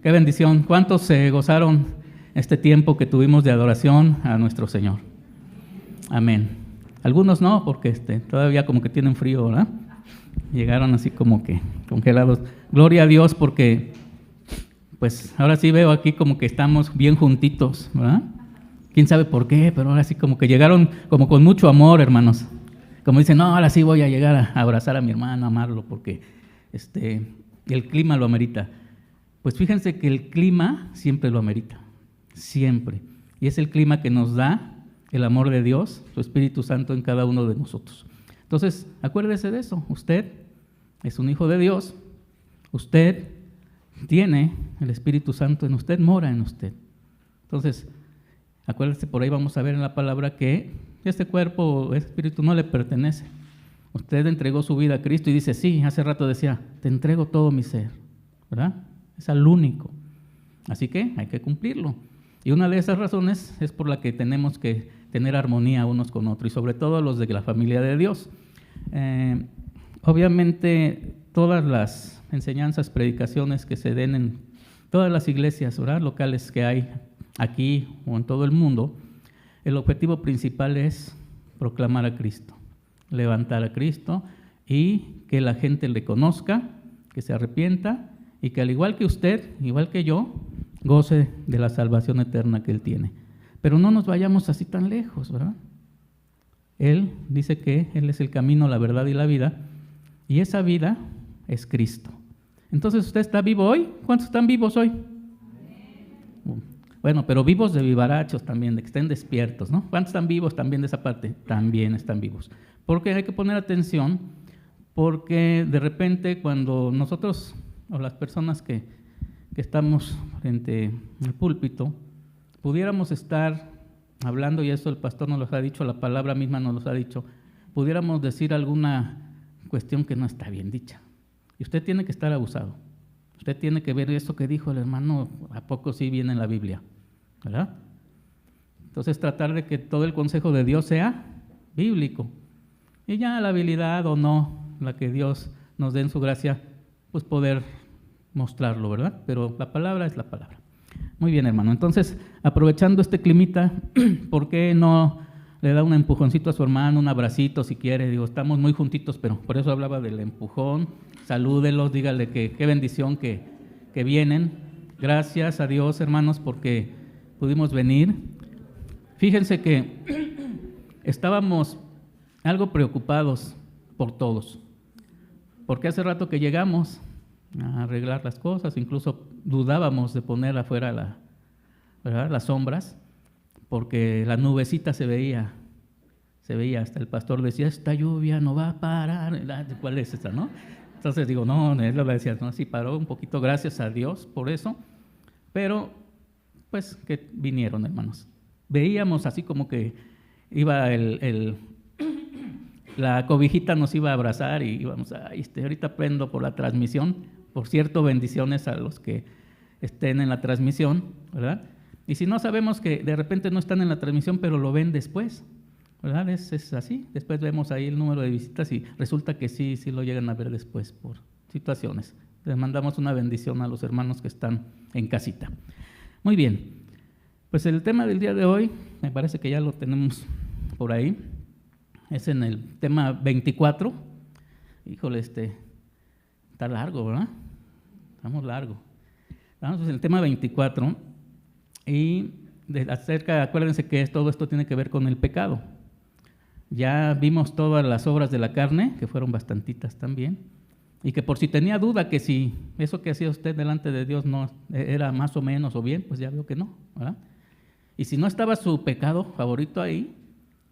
Qué bendición. ¿Cuántos se gozaron este tiempo que tuvimos de adoración a nuestro Señor? Amén. Algunos no, porque todavía como que tienen frío, ¿verdad? Llegaron así como que congelados. Gloria a Dios, porque pues ahora sí veo aquí como que estamos bien juntitos, ¿verdad? Quién sabe por qué, pero ahora sí como que llegaron como con mucho amor, hermanos. Como dicen, no, ahora sí voy a llegar a abrazar a mi hermano, a amarlo, porque el clima lo amerita. Pues fíjense que el clima siempre lo amerita, siempre. Y es el clima que nos da el amor de Dios, su Espíritu Santo en cada uno de nosotros. Entonces, acuérdese de eso. Usted es un hijo de Dios. Usted tiene el Espíritu Santo en usted, mora en usted. Entonces, acuérdese, por ahí vamos a ver en la palabra que este cuerpo, este espíritu no le pertenece. Usted entregó su vida a Cristo y dice, sí, hace rato decía, te entrego todo mi ser, ¿verdad? Es al único. Así que hay que cumplirlo. Y una de esas razones es por la que tenemos que tener armonía unos con otros, y sobre todo los de la familia de Dios. Obviamente, todas las enseñanzas, predicaciones que se den en todas las iglesias, ¿verdad?, locales que hay aquí o en todo el mundo, el objetivo principal es proclamar a Cristo, levantar a Cristo y que la gente le conozca, que se arrepienta y que al igual que usted, igual que yo, goce de la salvación eterna que Él tiene. Pero no nos vayamos así tan lejos, ¿verdad? Él dice que Él es el camino, la verdad y la vida, y esa vida es Cristo. Entonces, ¿usted está vivo hoy? ¿Cuántos están vivos hoy? Bueno, pero vivos de vivarachos también, de que estén despiertos, ¿no? ¿Cuántos están vivos también de esa parte? También están vivos. Porque hay que poner atención, porque de repente cuando nosotros, o las personas que estamos frente al púlpito, pudiéramos estar hablando, y eso el pastor nos lo ha dicho, la palabra misma nos lo ha dicho, pudiéramos decir alguna cuestión que no está bien dicha. Y usted tiene que estar abusado. Usted tiene que ver eso que dijo el hermano, ¿a poco sí viene en la Biblia? ¿Verdad? Entonces tratar de que todo el consejo de Dios sea bíblico. Y ya la habilidad o no, la que Dios nos dé en su gracia, pues poder mostrarlo, ¿verdad? Pero la palabra es la palabra. Muy bien, hermano. Entonces, aprovechando este climita, ¿por qué no le da un empujoncito a su hermano, un abracito si quiere? Digo, estamos muy juntitos, pero por eso hablaba del empujón. Salúdelos, dígale que qué bendición que vienen. Gracias a Dios, hermanos, porque pudimos venir. Fíjense que estábamos algo preocupados por todos, porque hace rato que llegamos a arreglar las cosas, incluso dudábamos de poner afuera ¿verdad?, las sombras, porque la nubecita se veía, hasta el pastor decía, esta lluvia no va a parar. ¿Cuál es esta, no? Entonces digo, no, él lo decía, no, sí paró un poquito, gracias a Dios por eso, pero pues que vinieron, hermanos. Veíamos así como que iba la cobijita nos iba a abrazar y íbamos a, ahorita prendo por la transmisión. Por cierto, bendiciones a los que estén en la transmisión, ¿verdad? Y si no, sabemos que de repente no están en la transmisión, pero lo ven después, ¿verdad? Es así. Después vemos ahí el número de visitas y resulta que sí lo llegan a ver después por situaciones. Les mandamos una bendición a los hermanos que están en casita. Muy bien. Pues el tema del día de hoy, me parece que ya lo tenemos por ahí, es en el tema 24. Híjole, está largo, ¿verdad? Estamos largo. Vamos en el tema 24 y acuérdense que todo esto tiene que ver con el pecado. Ya vimos todas las obras de la carne, que fueron bastantitas también, y que por si tenía duda que si eso que hacía usted delante de Dios no era más o menos o bien, pues ya veo que no, ¿verdad? Y si no estaba su pecado favorito ahí,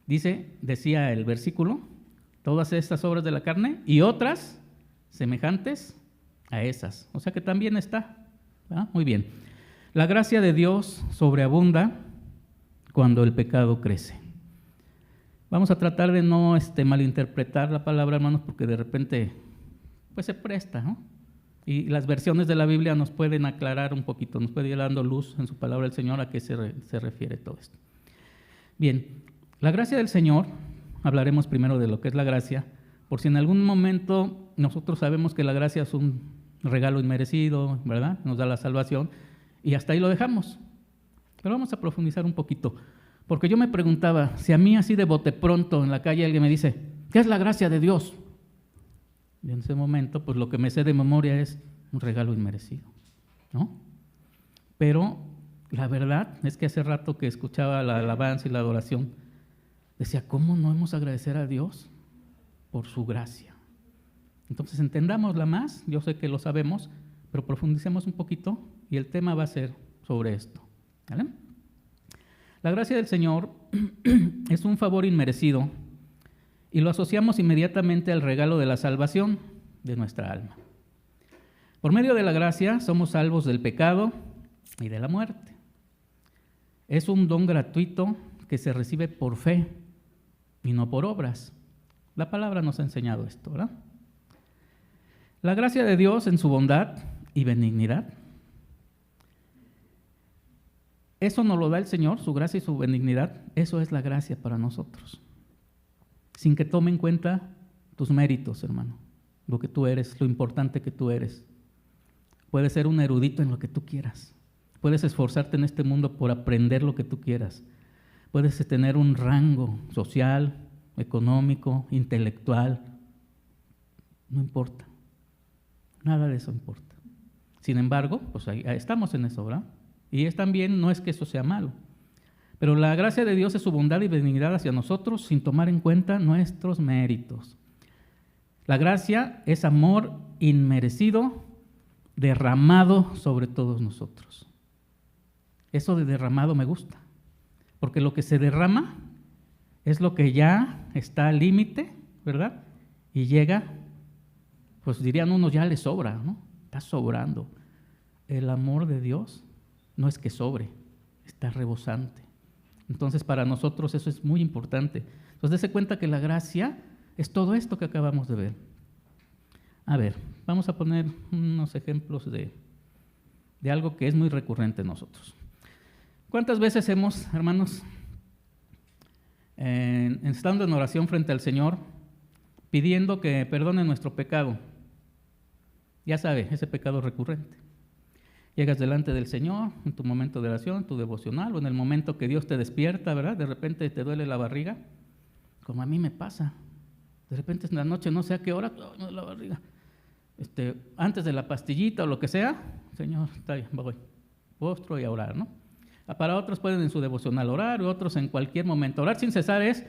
decía el versículo, todas estas obras de la carne y otras semejantes a esas. O sea que también está, ¿verdad? Muy bien. La gracia de Dios sobreabunda cuando el pecado crece. Vamos a tratar de no malinterpretar la palabra, hermanos, porque de repente pues se presta, ¿no? Y las versiones de la Biblia nos pueden aclarar un poquito, nos puede ir dando luz en su palabra el Señor a qué se refiere todo esto. Bien, la gracia del Señor, hablaremos primero de lo que es la gracia, por si en algún momento nosotros sabemos que la gracia es un regalo inmerecido, ¿verdad? Nos da la salvación y hasta ahí lo dejamos. Pero vamos a profundizar un poquito, porque yo me preguntaba, si a mí así de bote pronto en la calle alguien me dice, ¿qué es la gracia de Dios? Y en ese momento, pues lo que me sé de memoria es un regalo inmerecido, ¿no? Pero la verdad es que hace rato que escuchaba la alabanza y la adoración, decía, ¿cómo no hemos de agradecer a Dios por su gracia? Entonces entendámosla más, yo sé que lo sabemos, pero profundicemos un poquito y el tema va a ser sobre esto, ¿vale? La gracia del Señor es un favor inmerecido y lo asociamos inmediatamente al regalo de la salvación de nuestra alma. Por medio de la gracia somos salvos del pecado y de la muerte. Es un don gratuito que se recibe por fe y no por obras. La palabra nos ha enseñado esto, ¿verdad? La gracia de Dios en su bondad y benignidad, eso nos lo da el Señor, su gracia y su benignidad, eso es la gracia para nosotros. Sin que tome en cuenta tus méritos, hermano, lo que tú eres, lo importante que tú eres. Puedes ser un erudito en lo que tú quieras. Puedes esforzarte en este mundo por aprender lo que tú quieras. Puedes tener un rango social, económico, intelectual. No importa. Nada de eso importa. Sin embargo, pues ahí estamos en eso, ¿verdad? Y es también, no es que eso sea malo. Pero la gracia de Dios es su bondad y benignidad hacia nosotros sin tomar en cuenta nuestros méritos. La gracia es amor inmerecido derramado sobre todos nosotros. Eso de derramado me gusta, porque lo que se derrama es lo que ya está al límite, ¿verdad? Y llega, pues dirían unos, ya le sobra, ¿no? Está sobrando. El amor de Dios no es que sobre, está rebosante. Entonces, para nosotros eso es muy importante. Entonces, dése cuenta que la gracia es todo esto que acabamos de ver. A ver, vamos a poner unos ejemplos de algo que es muy recurrente en nosotros. ¿Cuántas veces hemos, hermanos, estando en oración frente al Señor, pidiendo que perdone nuestro pecado? Ya sabe, ese pecado recurrente. Llegas delante del Señor en tu momento de oración, tu devocional, o en el momento que Dios te despierta, ¿verdad? De repente te duele la barriga, como a mí me pasa. De repente en la noche, no sé a qué hora, me duele la barriga. Antes de la pastillita o lo que sea, Señor, está bien, voy, postro y a orar, ¿no? Para otros pueden en su devocional orar, y otros en cualquier momento. Orar sin cesar es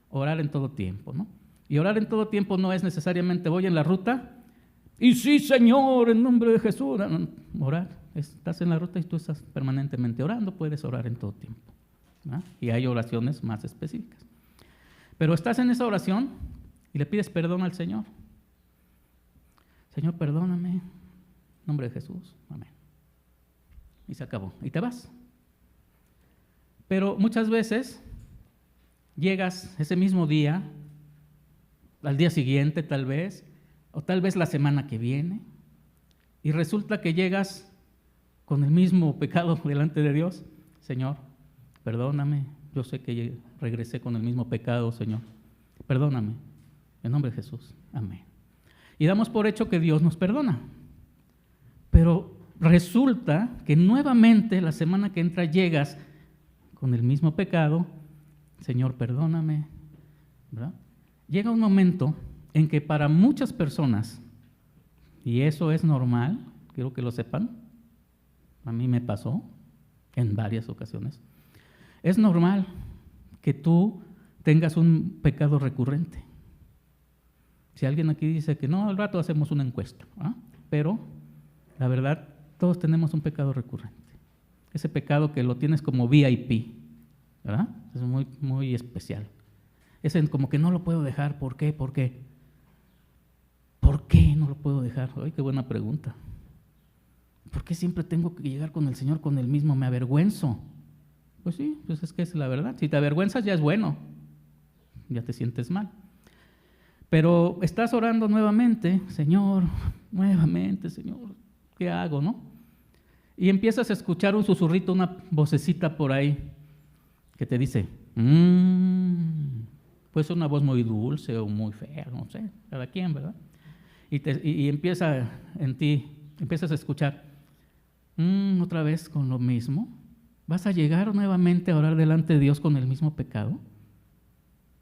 orar en todo tiempo, ¿no? Y orar en todo tiempo no es necesariamente voy en la ruta y sí, Señor, en nombre de Jesús. No, orar, estás en la ruta y tú estás permanentemente orando, puedes orar en todo tiempo, ¿no? Y hay oraciones más específicas. Pero estás en esa oración y le pides perdón al Señor. Señor, perdóname, en nombre de Jesús, amén. Y se acabó, y te vas. Pero muchas veces llegas ese mismo día, al día siguiente tal vez, o tal vez la semana que viene, y resulta que llegas con el mismo pecado delante de Dios. Señor, perdóname, yo sé que regresé con el mismo pecado, Señor. Perdóname, en nombre de Jesús, amén. Y damos por hecho que Dios nos perdona. Pero resulta que nuevamente la semana que entra llegas con el mismo pecado. Señor, perdóname, ¿verdad? Llega un momento en que para muchas personas, y eso es normal, quiero que lo sepan, a mí me pasó en varias ocasiones, es normal que tú tengas un pecado recurrente. Si alguien aquí dice que no, al rato hacemos una encuesta, ¿ah? Pero la verdad, todos tenemos un pecado recurrente. Ese pecado que lo tienes como VIP, ¿verdad? Es muy, muy especial. Ese como que no lo puedo dejar. ¿Por qué? ¿Por qué? ¿Por qué no lo puedo dejar? Ay, qué buena pregunta. ¿Por qué siempre tengo que llegar con el Señor con el mismo? Me avergüenzo. Pues sí, pues es que es la verdad. Si te avergüenzas ya es bueno, ya te sientes mal. Pero estás orando nuevamente, Señor, nuevamente, Señor, ¿qué hago, no? Y empiezas a escuchar un susurrito, una vocecita por ahí que te dice, puede ser una voz muy dulce o muy fea, no sé, cada quien, ¿verdad? Y empieza en ti, empiezas a escuchar, otra vez con lo mismo. ¿Vas a llegar nuevamente a orar delante de Dios con el mismo pecado?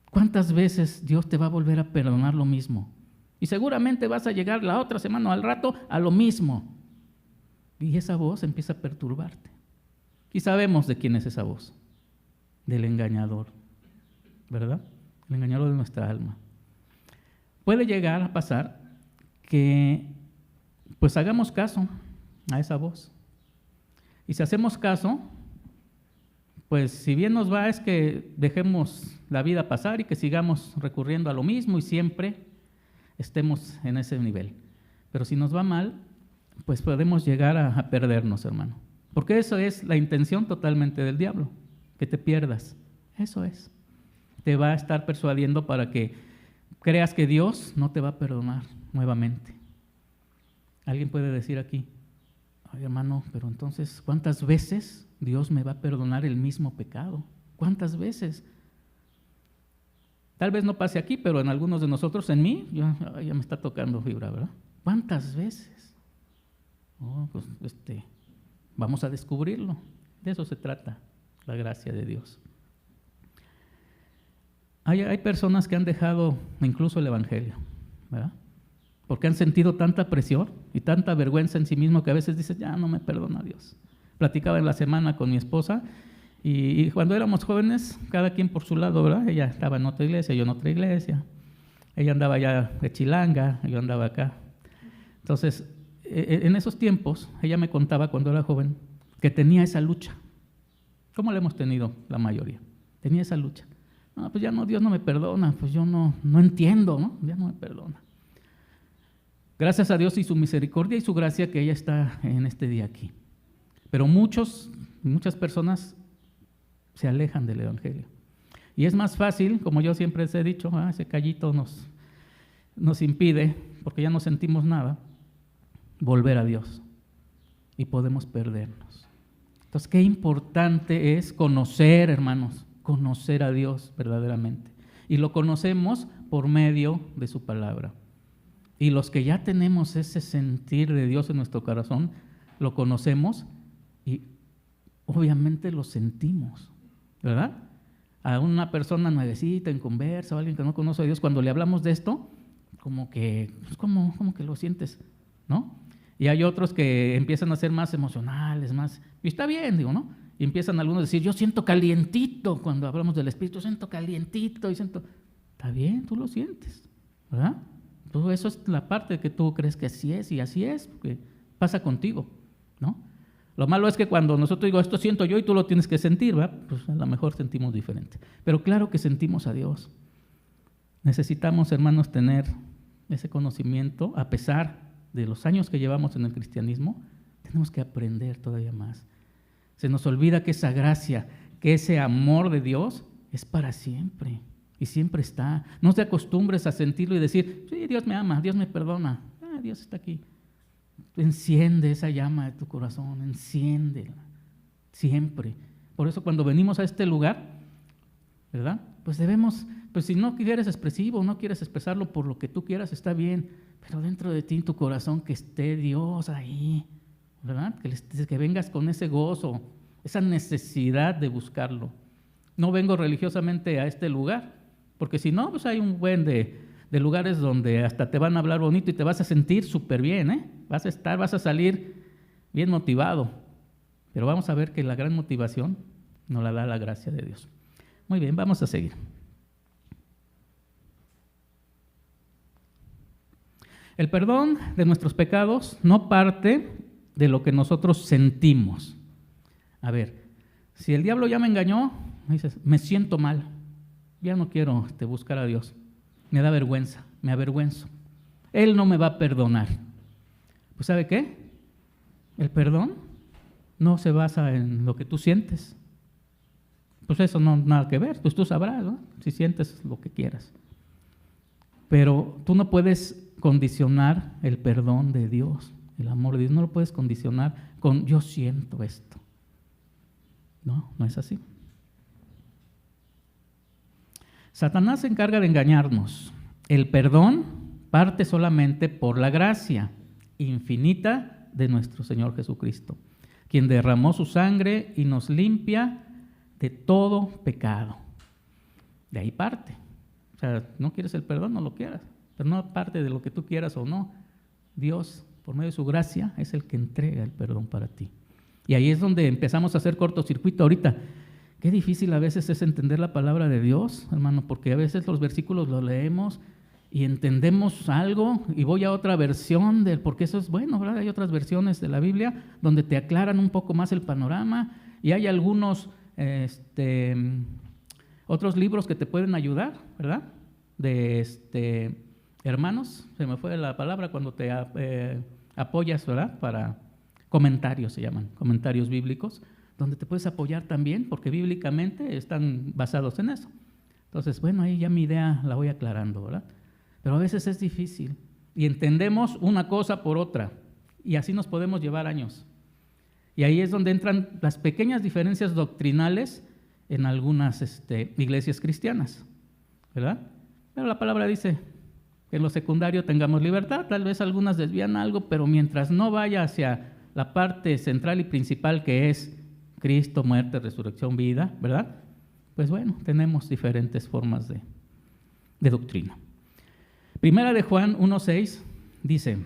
¿Cuántas veces Dios te va a volver a perdonar lo mismo? Y seguramente vas a llegar la otra semana o al rato a lo mismo. Y esa voz empieza a perturbarte. Y sabemos de quién es esa voz. Del engañador, ¿verdad? El engañador de nuestra alma. Puede llegar a pasar que pues hagamos caso a esa voz. Y si hacemos caso, pues si bien nos va es que dejemos la vida pasar y que sigamos recurriendo a lo mismo y siempre estemos en ese nivel. Pero si nos va mal, pues podemos llegar a perdernos, hermano. Porque eso es la intención totalmente del diablo, que te pierdas. Eso es. Te va a estar persuadiendo para que creas que Dios no te va a perdonar nuevamente. Alguien puede decir aquí, ay hermano, pero entonces, ¿cuántas veces Dios me va a perdonar el mismo pecado? ¿Cuántas veces? Tal vez no pase aquí, pero en algunos de nosotros, en mí, ya me está tocando fibra, ¿verdad? ¿Cuántas veces? Oh, pues vamos a descubrirlo. De eso se trata, la gracia de Dios. Hay personas que han dejado incluso el Evangelio, ¿verdad? Porque han sentido tanta presión y tanta vergüenza en sí mismo que a veces dices, ya no me perdona Dios. Platicaba en la semana con mi esposa y cuando éramos jóvenes, cada quien por su lado, ¿verdad? Ella estaba en otra iglesia, yo en otra iglesia. Ella andaba ya de chilanga, yo andaba acá. Entonces, en esos tiempos, ella me contaba cuando era joven que tenía esa lucha. ¿Cómo la hemos tenido la mayoría? Tenía esa lucha. No, pues ya no, Dios no me perdona, pues yo no entiendo, ¿no? Ya no me perdona. Gracias a Dios y su misericordia y su gracia que ella está en este día aquí. Pero muchas personas se alejan del Evangelio. Y es más fácil, como yo siempre les he dicho, ese callito nos impide, porque ya no sentimos nada, volver a Dios. Y podemos perdernos. Entonces, qué importante es conocer, hermanos, conocer a Dios verdaderamente. Y lo conocemos por medio de su palabra. Y los que ya tenemos ese sentir de Dios en nuestro corazón, lo conocemos y obviamente lo sentimos, ¿verdad? A una persona nuevecita en conversa o alguien que no conoce a Dios, cuando le hablamos de esto, como que lo sientes, ¿no? Y hay otros que empiezan a ser más emocionales, y está bien, digo, ¿no? Y empiezan algunos a decir, yo siento calientito, cuando hablamos del Espíritu, siento calientito, está bien, tú lo sientes, ¿verdad? Todo eso es la parte que tú crees que así es, y así es, porque pasa contigo, ¿no? Lo malo es que cuando nosotros digo, esto siento yo y tú lo tienes que sentir, ¿verdad? Pues a lo mejor sentimos diferente. Pero claro que sentimos a Dios. Necesitamos, hermanos, tener ese conocimiento, a pesar de los años que llevamos en el cristianismo, tenemos que aprender todavía más. Se nos olvida que esa gracia, que ese amor de Dios es para siempre y siempre está. No te acostumbres a sentirlo y decir, sí, Dios me ama, Dios me perdona, Dios está aquí. Enciende esa llama de tu corazón, enciéndela, siempre. Por eso cuando venimos a este lugar, ¿verdad? Pues debemos, pues si no quieres expresivo, no quieres expresarlo por lo que tú quieras, está bien, pero dentro de ti, en tu corazón, que esté Dios ahí, ¿verdad? Que vengas con ese gozo, esa necesidad de buscarlo. No vengo religiosamente a este lugar, porque si no, pues hay un buen de lugares donde hasta te van a hablar bonito y te vas a sentir súper bien, ¿eh? Vas a salir bien motivado. Pero vamos a ver que la gran motivación nos la da la gracia de Dios. Muy bien, vamos a seguir. El perdón de nuestros pecados no parte de lo que nosotros sentimos. A ver, si el diablo ya me engañó, me dices, me siento mal, ya no quiero buscar a Dios, me da vergüenza, me avergüenzo, Él no me va a perdonar. Pues ¿sabe qué? El perdón no se basa en lo que tú sientes. Pues eso no nada que ver, pues tú sabrás, ¿no? Si sientes lo que quieras. Pero tú no puedes condicionar el perdón de Dios, el amor de Dios, no lo puedes condicionar con yo siento esto. No es así. Satanás se encarga de engañarnos. El perdón parte solamente por la gracia infinita de nuestro Señor Jesucristo, quien derramó su sangre y nos limpia de todo pecado. De ahí parte. O sea, no quieres el perdón, no lo quieras, pero no parte de lo que tú quieras o no. Dios, por medio de su gracia, es el que entrega el perdón para ti. Y ahí es donde empezamos a hacer cortocircuito ahorita. Qué difícil a veces es entender la palabra de Dios, hermano, porque a veces los versículos los leemos y entendemos algo y voy a otra versión, porque eso es bueno, ¿verdad? Hay otras versiones de la Biblia donde te aclaran un poco más el panorama y hay algunos otros libros que te pueden ayudar, ¿verdad? De hermanos, se me fue la palabra cuando te apoyas, ¿verdad? Para comentarios se llaman, comentarios bíblicos, donde te puedes apoyar también, porque bíblicamente están basados en eso. Entonces, bueno, ahí ya mi idea la voy aclarando, ¿verdad? Pero a veces es difícil y entendemos una cosa por otra y así nos podemos llevar años. Y ahí es donde entran las pequeñas diferencias doctrinales en algunas iglesias cristianas, ¿verdad? Pero la palabra dice que en lo secundario tengamos libertad, tal vez algunas desvían algo, pero mientras no vaya hacia la parte central y principal que es Cristo, muerte, resurrección, vida, ¿verdad? Pues bueno, tenemos diferentes formas de doctrina. Primera de Juan 1:6 dice,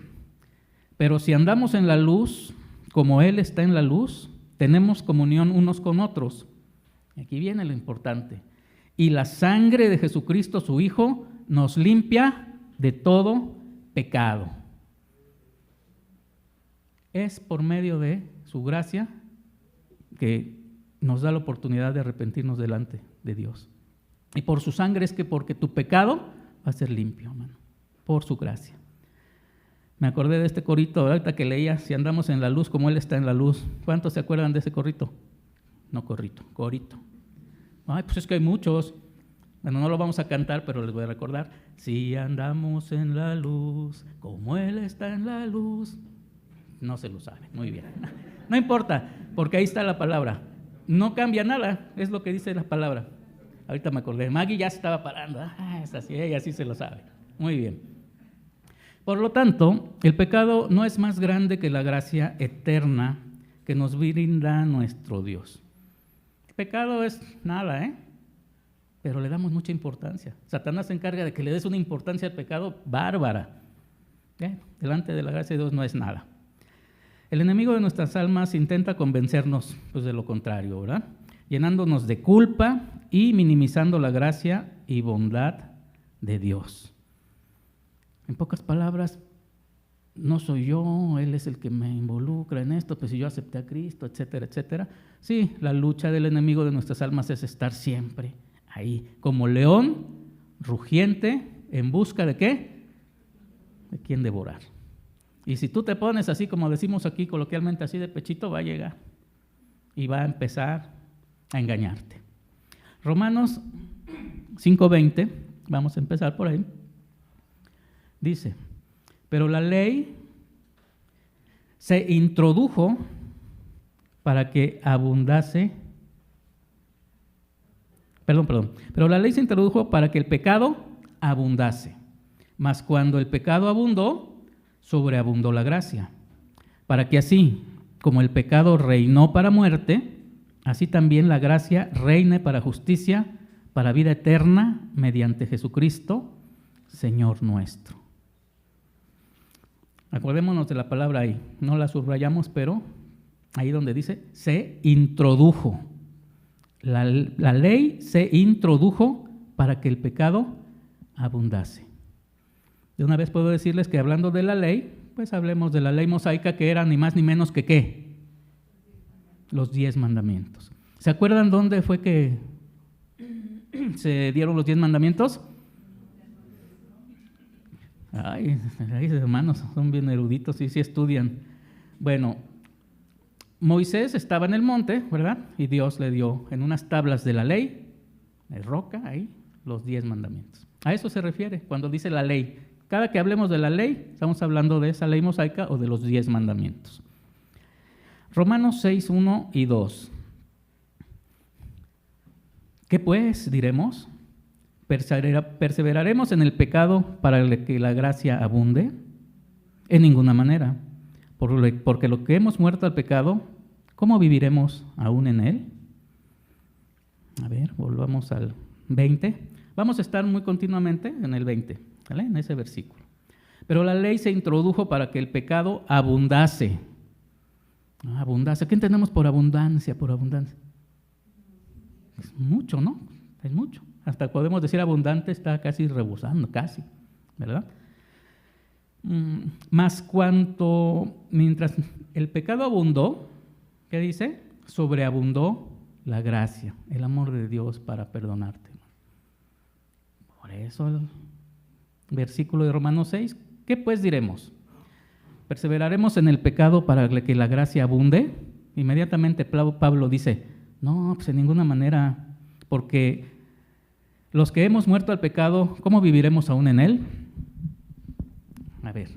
pero si andamos en la luz, como Él está en la luz, tenemos comunión unos con otros. Aquí viene lo importante. Y la sangre de Jesucristo, su Hijo, nos limpia de todo pecado. Es por medio de su gracia que nos da la oportunidad de arrepentirnos delante de Dios. Y por su sangre es que porque tu pecado va a ser limpio, hermano, por su gracia. Me acordé de este corito ahorita que leía, si andamos en la luz como Él está en la luz. ¿Cuántos se acuerdan de ese corito? No corito. Ay, pues es que hay muchos. Bueno, no lo vamos a cantar, pero les voy a recordar. Si andamos en la luz como Él está en la luz. No se lo sabe, muy bien. No importa, porque ahí está la palabra. No cambia nada, es lo que dice la palabra. Ahorita me acordé, Maggie ya se estaba parando. Es así, ella sí se lo sabe. Muy bien. Por lo tanto, el pecado no es más grande que la gracia eterna que nos brinda nuestro Dios. El pecado es nada, pero le damos mucha importancia. Satanás se encarga de que le des una importancia al pecado bárbara. Delante de la gracia de Dios no es nada. El enemigo de nuestras almas intenta convencernos pues, de lo contrario, ¿verdad? Llenándonos de culpa y minimizando la gracia y bondad de Dios. En pocas palabras, no soy yo, Él es el que me involucra en esto, pues si yo acepté a Cristo, etcétera, etcétera. Sí, la lucha del enemigo de nuestras almas es estar siempre ahí, como león rugiente, en busca de ¿qué? De quién devorar. Y si tú te pones así, como decimos aquí coloquialmente, así de pechito, va a llegar y va a empezar a engañarte. Romanos 5:20, vamos a empezar por ahí, dice, pero la ley se introdujo para que abundase, pero la ley se introdujo para que el pecado abundase, mas cuando el pecado abundó, sobreabundó la gracia, para que así como el pecado reinó para muerte, así también la gracia reine para justicia, para vida eterna, mediante Jesucristo, Señor nuestro. Acordémonos de la palabra ahí, no la subrayamos, pero ahí donde dice, se introdujo. La ley se introdujo para que el pecado abundase. De una vez puedo decirles que hablando de la ley, pues hablemos de la ley mosaica, que era ni más ni menos que ¿qué? Los 10 mandamientos. ¿Se acuerdan dónde fue que se dieron los 10 mandamientos? Ay, hermanos, son bien eruditos y sí estudian. Bueno, Moisés estaba en el monte, ¿verdad? Y Dios le dio en unas tablas de la ley, de roca, ahí, los 10 mandamientos. A eso se refiere cuando dice la ley. Cada que hablemos de la ley, estamos hablando de esa ley mosaica o de los 10 mandamientos. Romanos 6, 1 y 2. ¿Qué pues diremos? ¿Perseveraremos en el pecado para que la gracia abunde? En ninguna manera. Porque lo que hemos muerto al pecado, ¿cómo viviremos aún en él? A ver, volvamos al 20. Vamos a estar muy continuamente en el 20, ¿vale? En ese versículo. Pero la ley se introdujo para que el pecado abundase. Abundancia. ¿Qué entendemos por abundancia? Por abundancia. Es mucho, ¿no? Es mucho. Hasta podemos decir abundante, está casi rebosando, casi, ¿verdad? Más mientras el pecado abundó, ¿qué dice? Sobreabundó la gracia, el amor de Dios para perdonarte. Por eso el versículo de Romanos 6, ¿qué pues diremos? ¿Perseveraremos en el pecado para que la gracia abunde? Inmediatamente Pablo dice, no, pues en ninguna manera, porque los que hemos muerto al pecado, ¿cómo viviremos aún en él? A ver,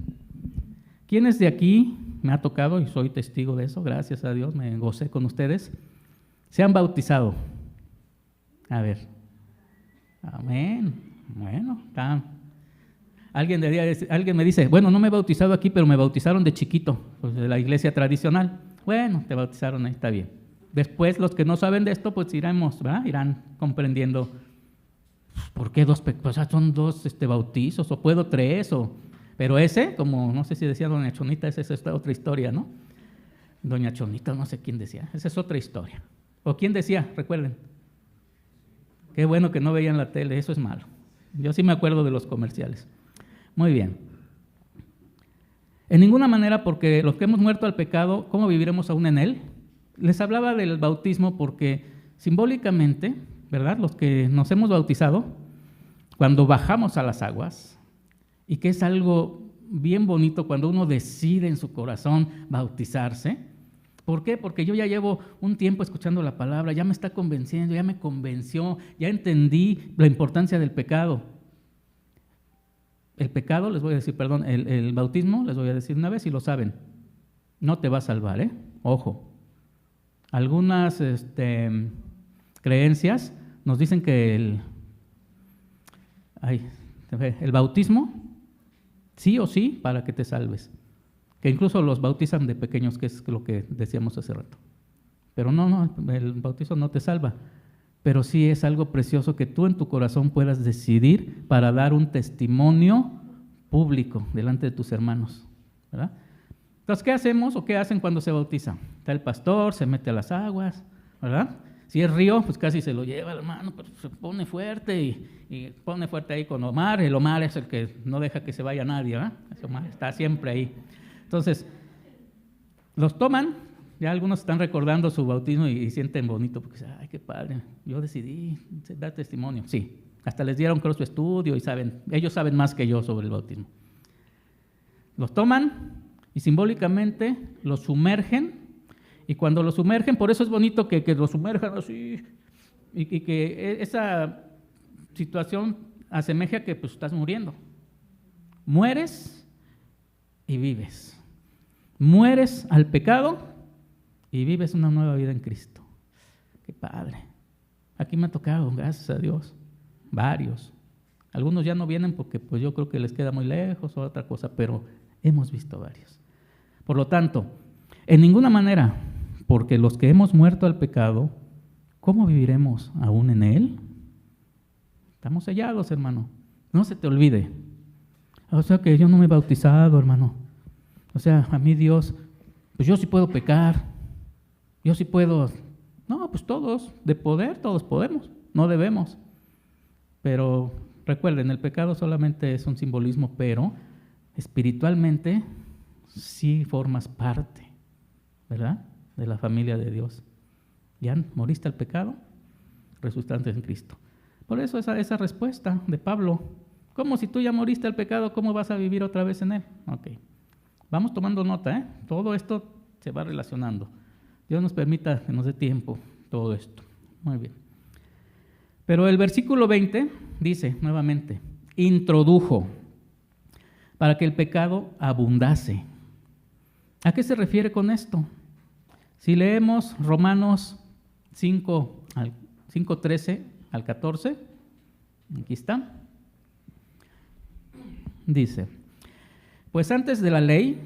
¿quiénes de aquí, me ha tocado y soy testigo de eso, gracias a Dios, me gocé con ustedes, se han bautizado? A ver, amén, bueno, alguien me dice, bueno, no me he bautizado aquí, pero me bautizaron de chiquito, pues de la iglesia tradicional. Bueno, te bautizaron ahí, está bien. Después, los que no saben de esto, pues irán comprendiendo, ¿por qué pues son dos bautizos? ¿O puedo 3? Pero ese, como no sé si decía doña Chonita, esa es otra historia, ¿no? Doña Chonita, no sé quién decía, esa es otra historia. ¿O quién decía? Recuerden. Qué bueno que no veían la tele, eso es malo. Yo sí me acuerdo de los comerciales. Muy bien. En ninguna manera, porque los que hemos muerto al pecado, ¿cómo viviremos aún en él? Les hablaba del bautismo porque simbólicamente, ¿verdad? Los que nos hemos bautizado, cuando bajamos a las aguas, y que es algo bien bonito cuando uno decide en su corazón bautizarse. ¿Por qué? Porque yo ya llevo un tiempo escuchando la palabra, ya me está convenciendo, ya me convenció, ya entendí la importancia del pecado. El pecado, les voy a decir, perdón, el bautismo, les voy a decir una vez y lo saben, no te va a salvar, ¿eh? Ojo. Algunas creencias nos dicen que el bautismo, sí o sí, para que te salves. Que incluso los bautizan de pequeños, que es lo que decíamos hace rato. Pero no, el bautizo no te salva. Pero sí es algo precioso que tú en tu corazón puedas decidir para dar un testimonio público delante de tus hermanos, ¿verdad? Entonces, ¿qué hacemos o qué hacen cuando se bautiza? Está el pastor, se mete a las aguas, ¿verdad? Si es río, pues casi se lo lleva el hermano, pero se pone fuerte y pone fuerte ahí con Omar. El Omar es el que no deja que se vaya nadie, ¿verdad? Ese Omar está siempre ahí. Entonces, los toman, ya algunos están recordando su bautismo y sienten bonito, porque dicen, ay, qué padre, yo decidí dar testimonio. Sí, hasta les dieron creo su estudio y ellos saben más que yo sobre el bautismo. Los toman y simbólicamente los sumergen. Y cuando lo sumergen, por eso es bonito que lo sumerjan así, y que esa situación asemeja que pues estás muriendo. Mueres y vives. Mueres al pecado y vives una nueva vida en Cristo. Qué padre. Aquí me ha tocado, gracias a Dios, varios. Algunos ya no vienen porque pues yo creo que les queda muy lejos o otra cosa, pero hemos visto varios. Por lo tanto, en ninguna manera, porque los que hemos muerto al pecado, ¿cómo viviremos aún en él? Estamos sellados, hermano. No se te olvide. O sea que yo no me he bautizado, hermano. O sea, a mí Dios, pues yo sí puedo pecar. Yo sí puedo. No, pues todos, de poder, todos podemos. No debemos. Pero recuerden, el pecado solamente es un simbolismo, pero espiritualmente sí formas parte, ¿verdad?, de la familia de Dios. Ya moriste al pecado, resucitaste en Cristo. Por eso esa respuesta de Pablo, ¿cómo si tú ya moriste al pecado, cómo vas a vivir otra vez en él? Ok, vamos tomando nota, ¿eh? Todo esto se va relacionando. Dios nos permita que nos dé tiempo todo esto. Muy bien. Pero el versículo 20 dice nuevamente, introdujo para que el pecado abundase. ¿A qué se refiere con esto? Si leemos Romanos 5:13 al 14, aquí está, dice, pues antes de la ley,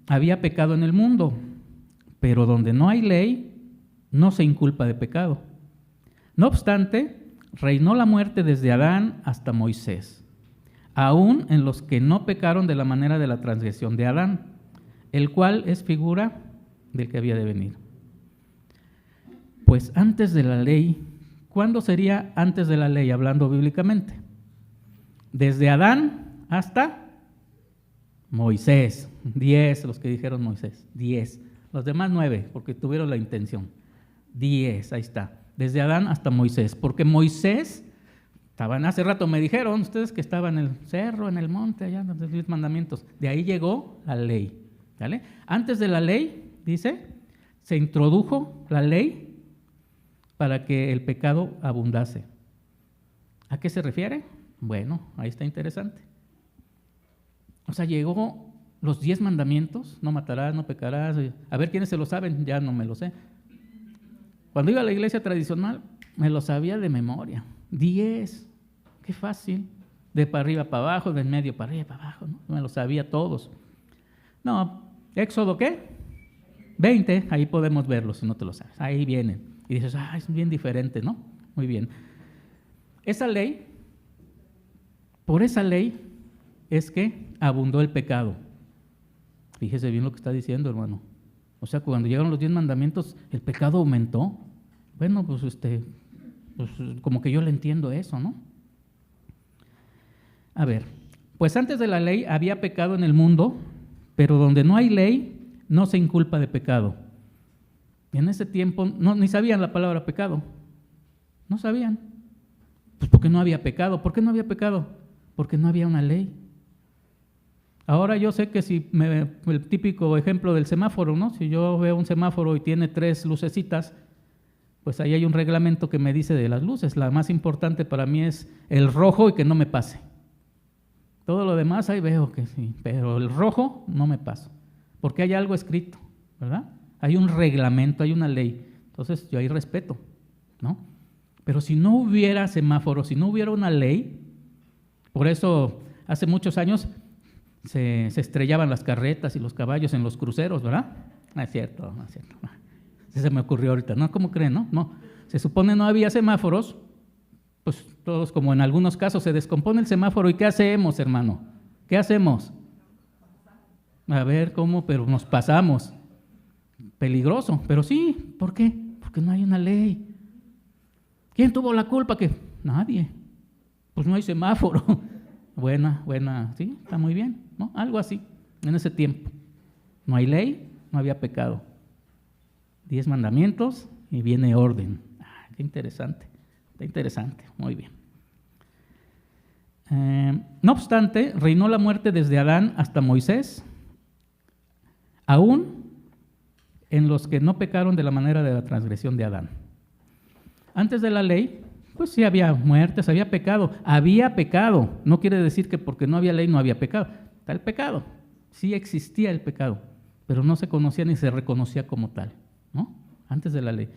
había pecado en el mundo, pero donde no hay ley, no se inculpa de pecado. No obstante, reinó la muerte desde Adán hasta Moisés, aún en los que no pecaron de la manera de la transgresión de Adán, el cual es figura del que había de venir. Pues antes de la ley, ¿cuándo sería antes de la ley, hablando bíblicamente? Desde Adán hasta Moisés. 10 los que dijeron Moisés, 10. Los demás 9, porque tuvieron la intención. 10, ahí está. Desde Adán hasta Moisés, porque Moisés, hace rato me dijeron ustedes que estaba en el cerro, en el monte, allá donde los 10 mandamientos. De ahí llegó la ley. ¿Vale? Antes de la ley, dice, se introdujo la ley para que el pecado abundase. ¿A qué se refiere? Bueno, ahí está interesante. O sea, llegó los 10 mandamientos, no matarás, no pecarás. A ver, ¿quiénes se lo saben? Ya no me lo sé. Cuando iba a la iglesia tradicional, me lo sabía de memoria. 10, qué fácil. De para arriba para abajo, de en medio para arriba para abajo, ¿no? Me lo sabía todos. No, Éxodo, ¿qué? 20, ahí podemos verlo si no te lo sabes. Ahí vienen. Y dices, es bien diferente, ¿no? Muy bien. Esa ley, por esa ley es que abundó el pecado. Fíjese bien lo que está diciendo, hermano. O sea, cuando llegaron los 10 mandamientos, el pecado aumentó. Bueno, pues como que yo le entiendo eso, ¿no? A ver, pues antes de la ley había pecado en el mundo, pero donde no hay ley, no se inculpa de pecado. Y en ese tiempo ni sabían la palabra pecado. No sabían. Pues porque no había pecado. ¿Por qué no había pecado? Porque no había una ley. Ahora yo sé que si el típico ejemplo del semáforo, ¿no? Si yo veo un semáforo y tiene 3 lucecitas, pues ahí hay un reglamento que me dice de las luces. La más importante para mí es el rojo y que no me pase. Todo lo demás ahí veo que sí, pero el rojo no me paso, porque hay algo escrito, ¿verdad? Hay un reglamento, hay una ley. Entonces yo ahí respeto, ¿no? Pero si no hubiera semáforo, si no hubiera una ley, por eso hace muchos años se estrellaban las carretas y los caballos en los cruceros, ¿verdad? No es cierto, no es cierto. Se me ocurrió ahorita, ¿no? ¿Cómo creen, no? No, se supone no había semáforos, pues todos, como en algunos casos, se descompone el semáforo. ¿Y qué hacemos, hermano? ¿Qué hacemos? A ver, ¿cómo? Pero nos pasamos. Peligroso, pero sí. ¿Por qué? Porque no hay una ley. ¿Quién tuvo la culpa? Que nadie. Pues no hay semáforo. Buena, sí, está muy bien, ¿no? Algo así, en ese tiempo. No hay ley, no había pecado. 10 mandamientos y viene orden. Qué interesante. Está interesante, muy bien. No obstante, reinó la muerte desde Adán hasta Moisés, aún en los que no pecaron de la manera de la transgresión de Adán. Antes de la ley, pues sí había muertes, había pecado. No quiere decir que porque no había ley no había pecado. Está el pecado, sí existía el pecado, pero no se conocía ni se reconocía como tal, ¿no? Antes de la ley.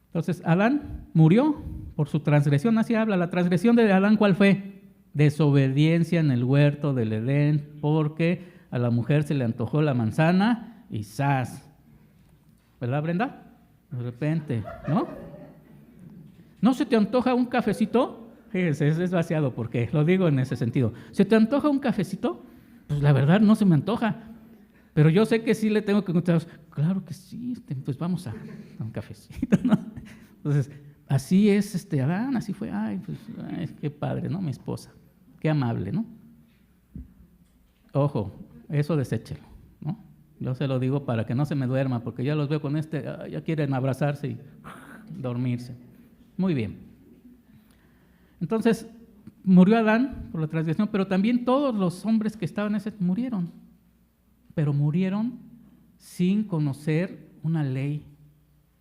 Entonces, Adán murió por su transgresión, así habla. La transgresión de Adán, ¿cuál fue? Desobediencia en el huerto del Edén, porque a la mujer se le antojó la manzana y ¡zas! ¿Verdad, Brenda? De repente, ¿no? ¿No se te antoja un cafecito? Fíjense, es vaciado, porque lo digo en ese sentido. ¿Se te antoja un cafecito? Pues la verdad no se me antoja. Pero yo sé que sí le tengo que contar. Claro que sí, pues vamos a un cafecito, ¿no? Entonces, así es Adán, así fue. Pues qué padre, ¿no? Mi esposa, qué amable, ¿no? Ojo, eso deséchelo, ¿no? Yo se lo digo para que no se me duerma, porque ya los veo con ya quieren abrazarse y dormirse. Muy bien. Entonces, murió Adán por la transgresión, pero también todos los hombres que estaban en ese murieron. Pero murieron sin conocer una ley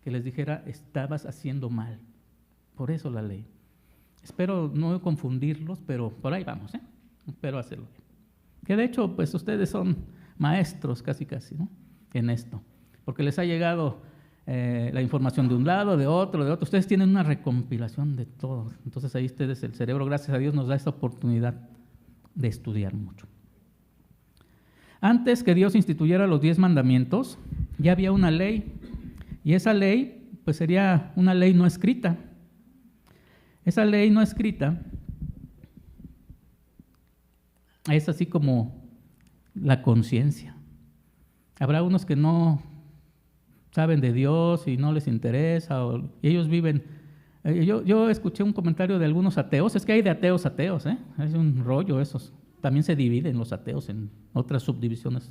que les dijera, estabas haciendo mal. Por eso la ley. Espero no confundirlos, pero por ahí vamos, ¿eh? Espero hacerlo bien. Que de hecho, pues ustedes son maestros casi, ¿no? En esto. Porque les ha llegado la información de un lado, de otro. Ustedes tienen una recompilación de todo. Entonces ahí ustedes, el cerebro, gracias a Dios, nos da esta oportunidad de estudiar mucho. Antes que Dios instituyera los 10 mandamientos, ya había una ley, y esa ley pues sería una ley no escrita. Esa ley no escrita es así como la conciencia. Habrá unos que no saben de Dios y no les interesa, y ellos viven. Yo escuché un comentario de algunos ateos, es que hay de ateos, es un rollo esos. También se dividen los ateos en otras subdivisiones.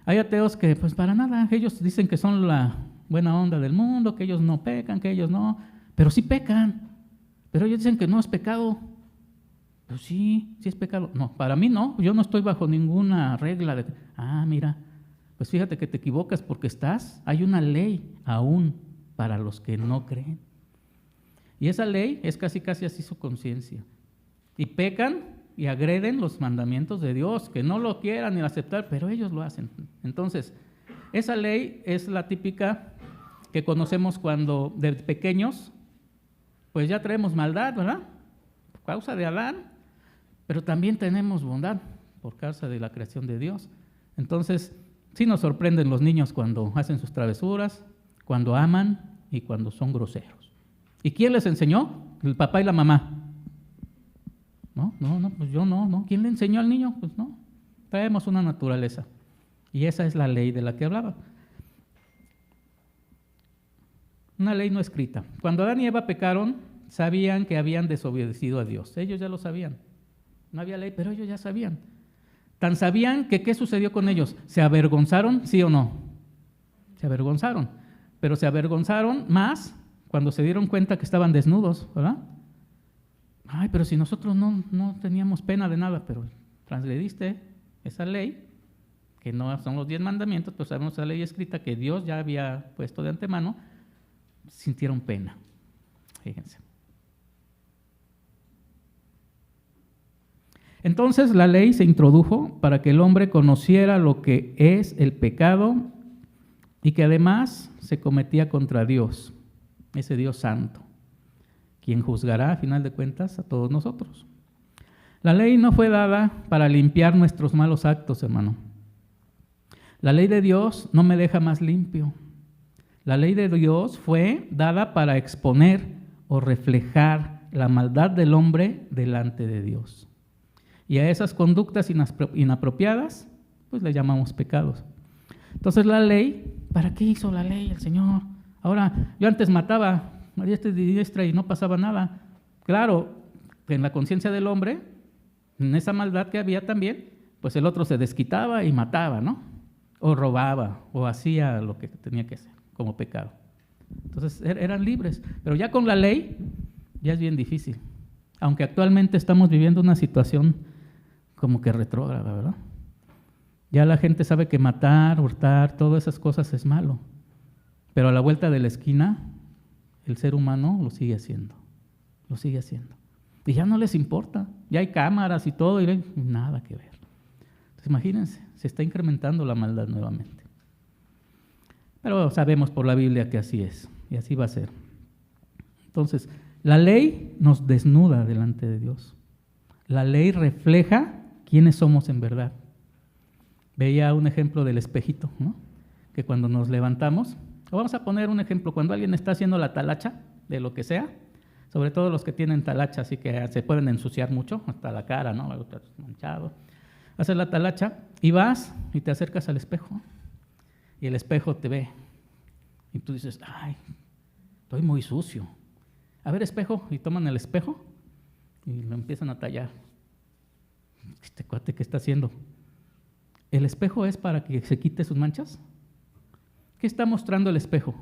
Hay ateos que pues para nada, ellos dicen que son la buena onda del mundo, que ellos no pecan, que ellos no, pero sí pecan. Pero ellos dicen que no es pecado. Pues sí es pecado. No, para mí no, yo no estoy bajo ninguna regla de, mira, pues fíjate que te equivocas porque hay una ley aún para los que no creen. Y esa ley es casi así su conciencia. Y pecan y agreden los mandamientos de Dios, que no lo quieran ni aceptar, pero ellos lo hacen. Entonces, esa ley es la típica que conocemos cuando de pequeños, pues ya traemos maldad, ¿verdad? Por causa de Adán, pero también tenemos bondad por causa de la creación de Dios. Entonces, sí nos sorprenden los niños cuando hacen sus travesuras, cuando aman y cuando son groseros. ¿Y quién les enseñó? El papá y la mamá. No, pues yo no. ¿Quién le enseñó al niño? Pues no. Traemos una naturaleza. Y esa es la ley de la que hablaba. Una ley no escrita. Cuando Adán y Eva pecaron, sabían que habían desobedecido a Dios. Ellos ya lo sabían. No había ley, pero ellos ya sabían. Tan sabían que ¿qué sucedió con ellos? ¿Se avergonzaron, sí o no? Se avergonzaron. Pero se avergonzaron más cuando se dieron cuenta que estaban desnudos, ¿verdad? Pero si nosotros no teníamos pena de nada, pero transgrediste esa ley, que no son los 10 mandamientos, pero sabemos esa ley escrita que Dios ya había puesto de antemano, sintieron pena. Fíjense. Entonces la ley se introdujo para que el hombre conociera lo que es el pecado y que además se cometía contra Dios, ese Dios santo, quien juzgará a final de cuentas a todos nosotros. La ley no fue dada para limpiar nuestros malos actos, hermano. La ley de Dios no me deja más limpio. La ley de Dios fue dada para exponer o reflejar la maldad del hombre delante de Dios. Y a esas conductas inapropiadas, pues le llamamos pecados. Entonces la ley, ¿para qué hizo la ley el Señor? Ahora, yo antes mataba a diestra y siniestra y no pasaba nada. Claro, en la conciencia del hombre, en esa maldad que había también, pues el otro se desquitaba y mataba, ¿no? O robaba, o hacía lo que tenía que hacer como pecado. Entonces eran libres, pero ya con la ley ya es bien difícil. Aunque actualmente estamos viviendo una situación como que retrógrada, ¿verdad? Ya la gente sabe que matar, hurtar, todas esas cosas es malo. Pero a la vuelta de la esquina, el ser humano lo sigue haciendo. Lo sigue haciendo. Y ya no les importa. Ya hay cámaras y todo, y nada que ver. Entonces imagínense, se está incrementando la maldad nuevamente. Pero sabemos por la Biblia que así es, y así va a ser. Entonces, la ley nos desnuda delante de Dios. La ley refleja quiénes somos en verdad. Veía un ejemplo del espejito, ¿no? Que cuando nos levantamos, o vamos a poner un ejemplo, cuando alguien está haciendo la talacha de lo que sea, sobre todo los que tienen talacha, así que se pueden ensuciar mucho, hasta la cara, ¿no? Manchado. Haces la talacha y vas y te acercas al espejo y el espejo te ve y tú dices, ay, estoy muy sucio. A ver, espejo, y toman el espejo y lo empiezan a tallar. Este cuate, ¿qué está haciendo? ¿El espejo es para que se quite sus manchas? ¿Qué está mostrando el espejo?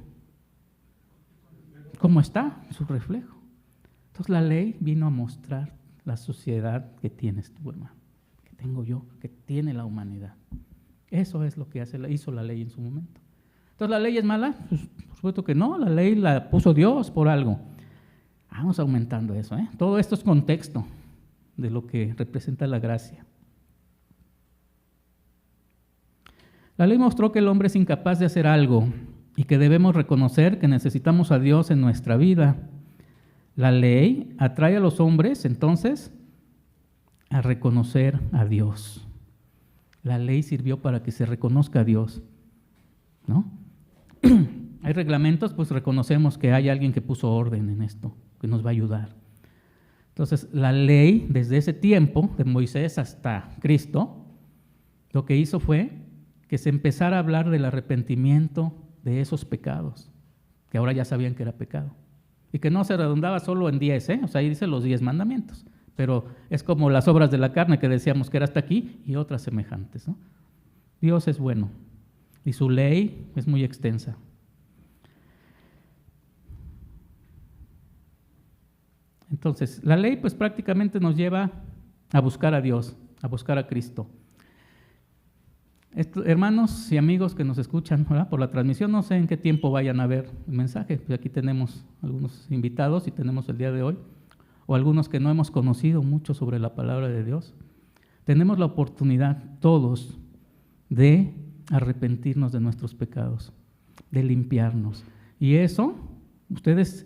¿Cómo está? Su reflejo. Entonces la ley vino a mostrar la suciedad que tienes tú, hermano, que tengo yo, que tiene la humanidad. Eso es lo que hizo la ley en su momento. Entonces, ¿la ley es mala? Pues, por supuesto que no, la ley la puso Dios por algo. Vamos aumentando eso, ¿eh? Todo esto es contexto de lo que representa la gracia. La ley mostró que el hombre es incapaz de hacer algo y que debemos reconocer que necesitamos a Dios en nuestra vida. La ley atrae a los hombres, entonces, a reconocer a Dios. La ley sirvió para que se reconozca a Dios, ¿no? Hay reglamentos, pues reconocemos que hay alguien que puso orden en esto, que nos va a ayudar. Entonces, la ley, desde ese tiempo, de Moisés hasta Cristo, lo que hizo fue que se empezara a hablar del arrepentimiento de esos pecados, que ahora ya sabían que era pecado. Y que no se redundaba solo en 10, o sea, ahí dice los 10 mandamientos, pero es como las obras de la carne que decíamos que era hasta aquí y otras semejantes, ¿no? Dios es bueno y su ley es muy extensa. Entonces, la ley pues prácticamente nos lleva a buscar a Dios, a buscar a Cristo. Hermanos y amigos que nos escuchan, ¿verdad?, por la transmisión, no sé en qué tiempo vayan a ver el mensaje, pues aquí tenemos algunos invitados y tenemos el día de hoy, o algunos que no hemos conocido mucho sobre la palabra de Dios. Tenemos la oportunidad todos de arrepentirnos de nuestros pecados, de limpiarnos. Y eso, ustedes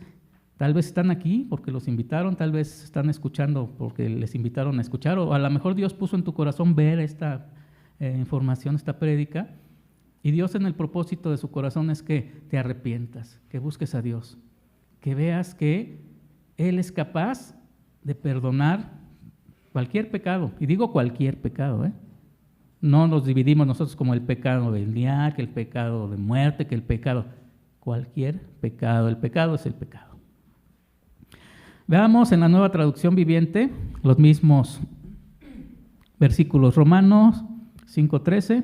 tal vez están aquí porque los invitaron, tal vez están escuchando porque les invitaron a escuchar, o a lo mejor Dios puso en tu corazón ver esta información, esta prédica, y Dios en el propósito de su corazón es que te arrepientas, que busques a Dios, que veas que Él es capaz de perdonar cualquier pecado, y digo cualquier pecado, no nos dividimos nosotros como el pecado del día, que el pecado de muerte, que el pecado, cualquier pecado, el pecado es el pecado. Veamos en la Nueva Traducción Viviente los mismos versículos. Romanos 5:13.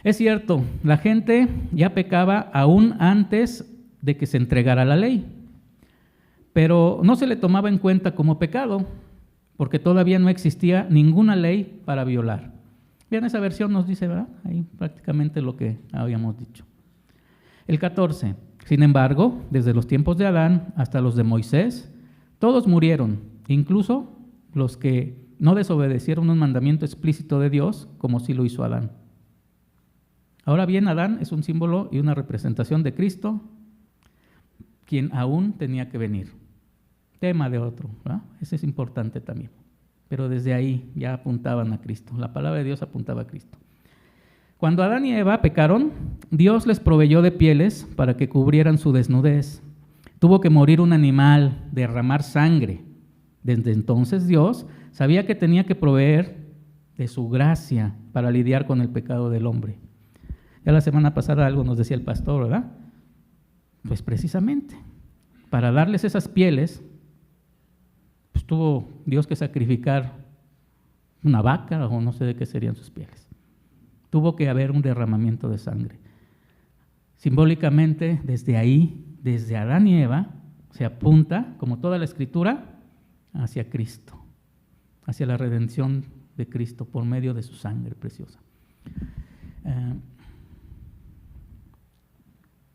Es cierto, la gente ya pecaba aún antes de que se entregara la ley, pero no se le tomaba en cuenta como pecado, porque todavía no existía ninguna ley para violar. Bien, esa versión nos dice, ¿verdad?, ahí prácticamente lo que habíamos dicho. El 14. Sin embargo, desde los tiempos de Adán hasta los de Moisés, todos murieron, incluso los que no desobedecieron un mandamiento explícito de Dios, como sí lo hizo Adán. Ahora bien, Adán es un símbolo y una representación de Cristo, quien aún tenía que venir. Tema de otro, ¿verdad? Ese es importante también. Pero desde ahí ya apuntaban a Cristo. La palabra de Dios apuntaba a Cristo. Cuando Adán y Eva pecaron, Dios les proveyó de pieles para que cubrieran su desnudez. Tuvo que morir un animal, derramar sangre. Desde entonces Dios sabía que tenía que proveer de su gracia para lidiar con el pecado del hombre. Ya la semana pasada algo nos decía el pastor, ¿verdad? Pues precisamente, para darles esas pieles, pues tuvo Dios que sacrificar una vaca o no sé de qué serían sus pieles. Tuvo que haber un derramamiento de sangre. Simbólicamente, desde ahí, desde Adán y Eva, se apunta, como toda la Escritura, hacia Cristo, hacia la redención de Cristo por medio de su sangre preciosa.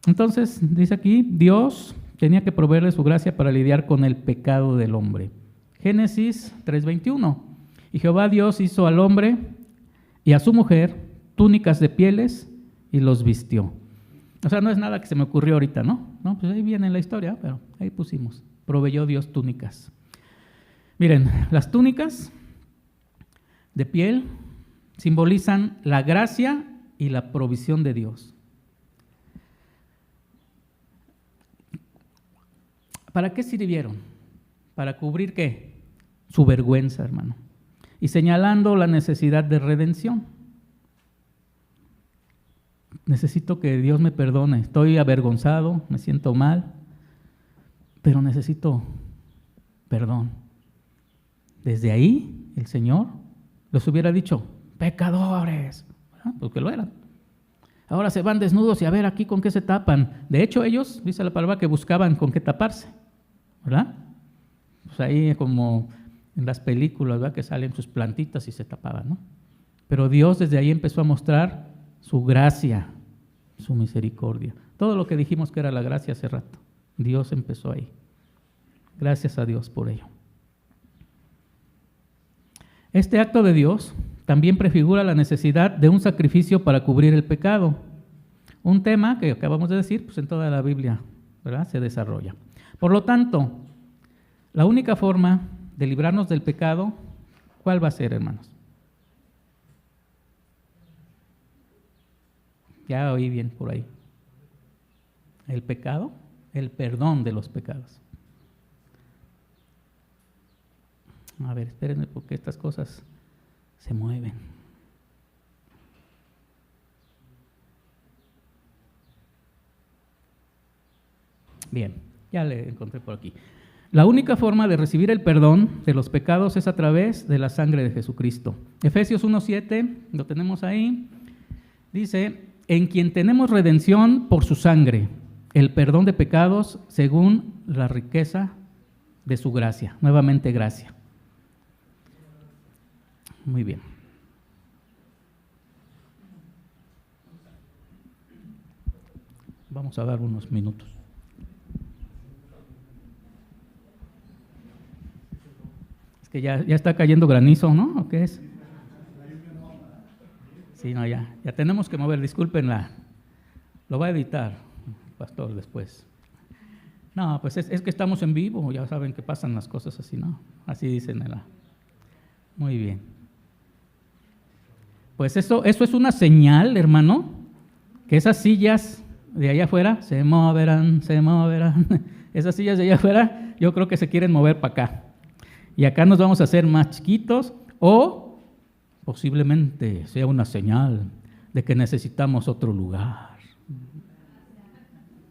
Entonces, dice aquí, Dios tenía que proveerle su gracia para lidiar con el pecado del hombre. Génesis 3:21. Y Jehová Dios hizo al hombre y a su mujer túnicas de pieles y los vistió. O sea, no es nada que se me ocurrió ahorita, ¿no? No, pues ahí viene la historia, pero ahí pusimos. Proveyó Dios túnicas. Miren, las túnicas de piel simbolizan la gracia y la provisión de Dios. ¿Para qué sirvieron? ¿Para cubrir qué? Su vergüenza, hermano. Y señalando la necesidad de redención. Necesito que Dios me perdone. Estoy avergonzado, me siento mal, pero necesito perdón. Desde ahí, el Señor les hubiera dicho, pecadores, ¿verdad? Porque lo eran. Ahora se van desnudos y a ver aquí con qué se tapan. De hecho, ellos, dice la palabra, que buscaban con qué taparse, ¿verdad? Pues ahí como en las películas, ¿verdad?, que salen sus plantitas y se tapaban, ¿no? Pero Dios desde ahí empezó a mostrar su gracia, su misericordia. Todo lo que dijimos que era la gracia hace rato, Dios empezó ahí. Gracias a Dios por ello. Este acto de Dios también prefigura la necesidad de un sacrificio para cubrir el pecado. Un tema que acabamos de decir, pues en toda la Biblia, ¿verdad?, se desarrolla. Por lo tanto, la única forma de librarnos del pecado, ¿cuál va a ser, hermanos? Ya oí bien por ahí. El pecado, el perdón de los pecados. A ver, espérenme porque estas cosas se mueven. Bien, ya le encontré por aquí. La única forma de recibir el perdón de los pecados es a través de la sangre de Jesucristo. Efesios 1:7, lo tenemos ahí, dice, en quien tenemos redención por su sangre, el perdón de pecados según la riqueza de su gracia. Nuevamente, gracia. Muy bien. Vamos a dar unos minutos. Es que ya está cayendo granizo, ¿no? ¿O qué es? Sí, no, ya tenemos que mover, discúlpenla. Lo va a editar, pastor, después. No, pues es que estamos en vivo, ya saben que pasan las cosas así, ¿no? Así dicen. Muy bien. Pues eso es una señal, hermano, que esas sillas de allá afuera se moverán. Esas sillas de allá afuera yo creo que se quieren mover para acá. Y acá nos vamos a hacer más chiquitos o posiblemente sea una señal de que necesitamos otro lugar.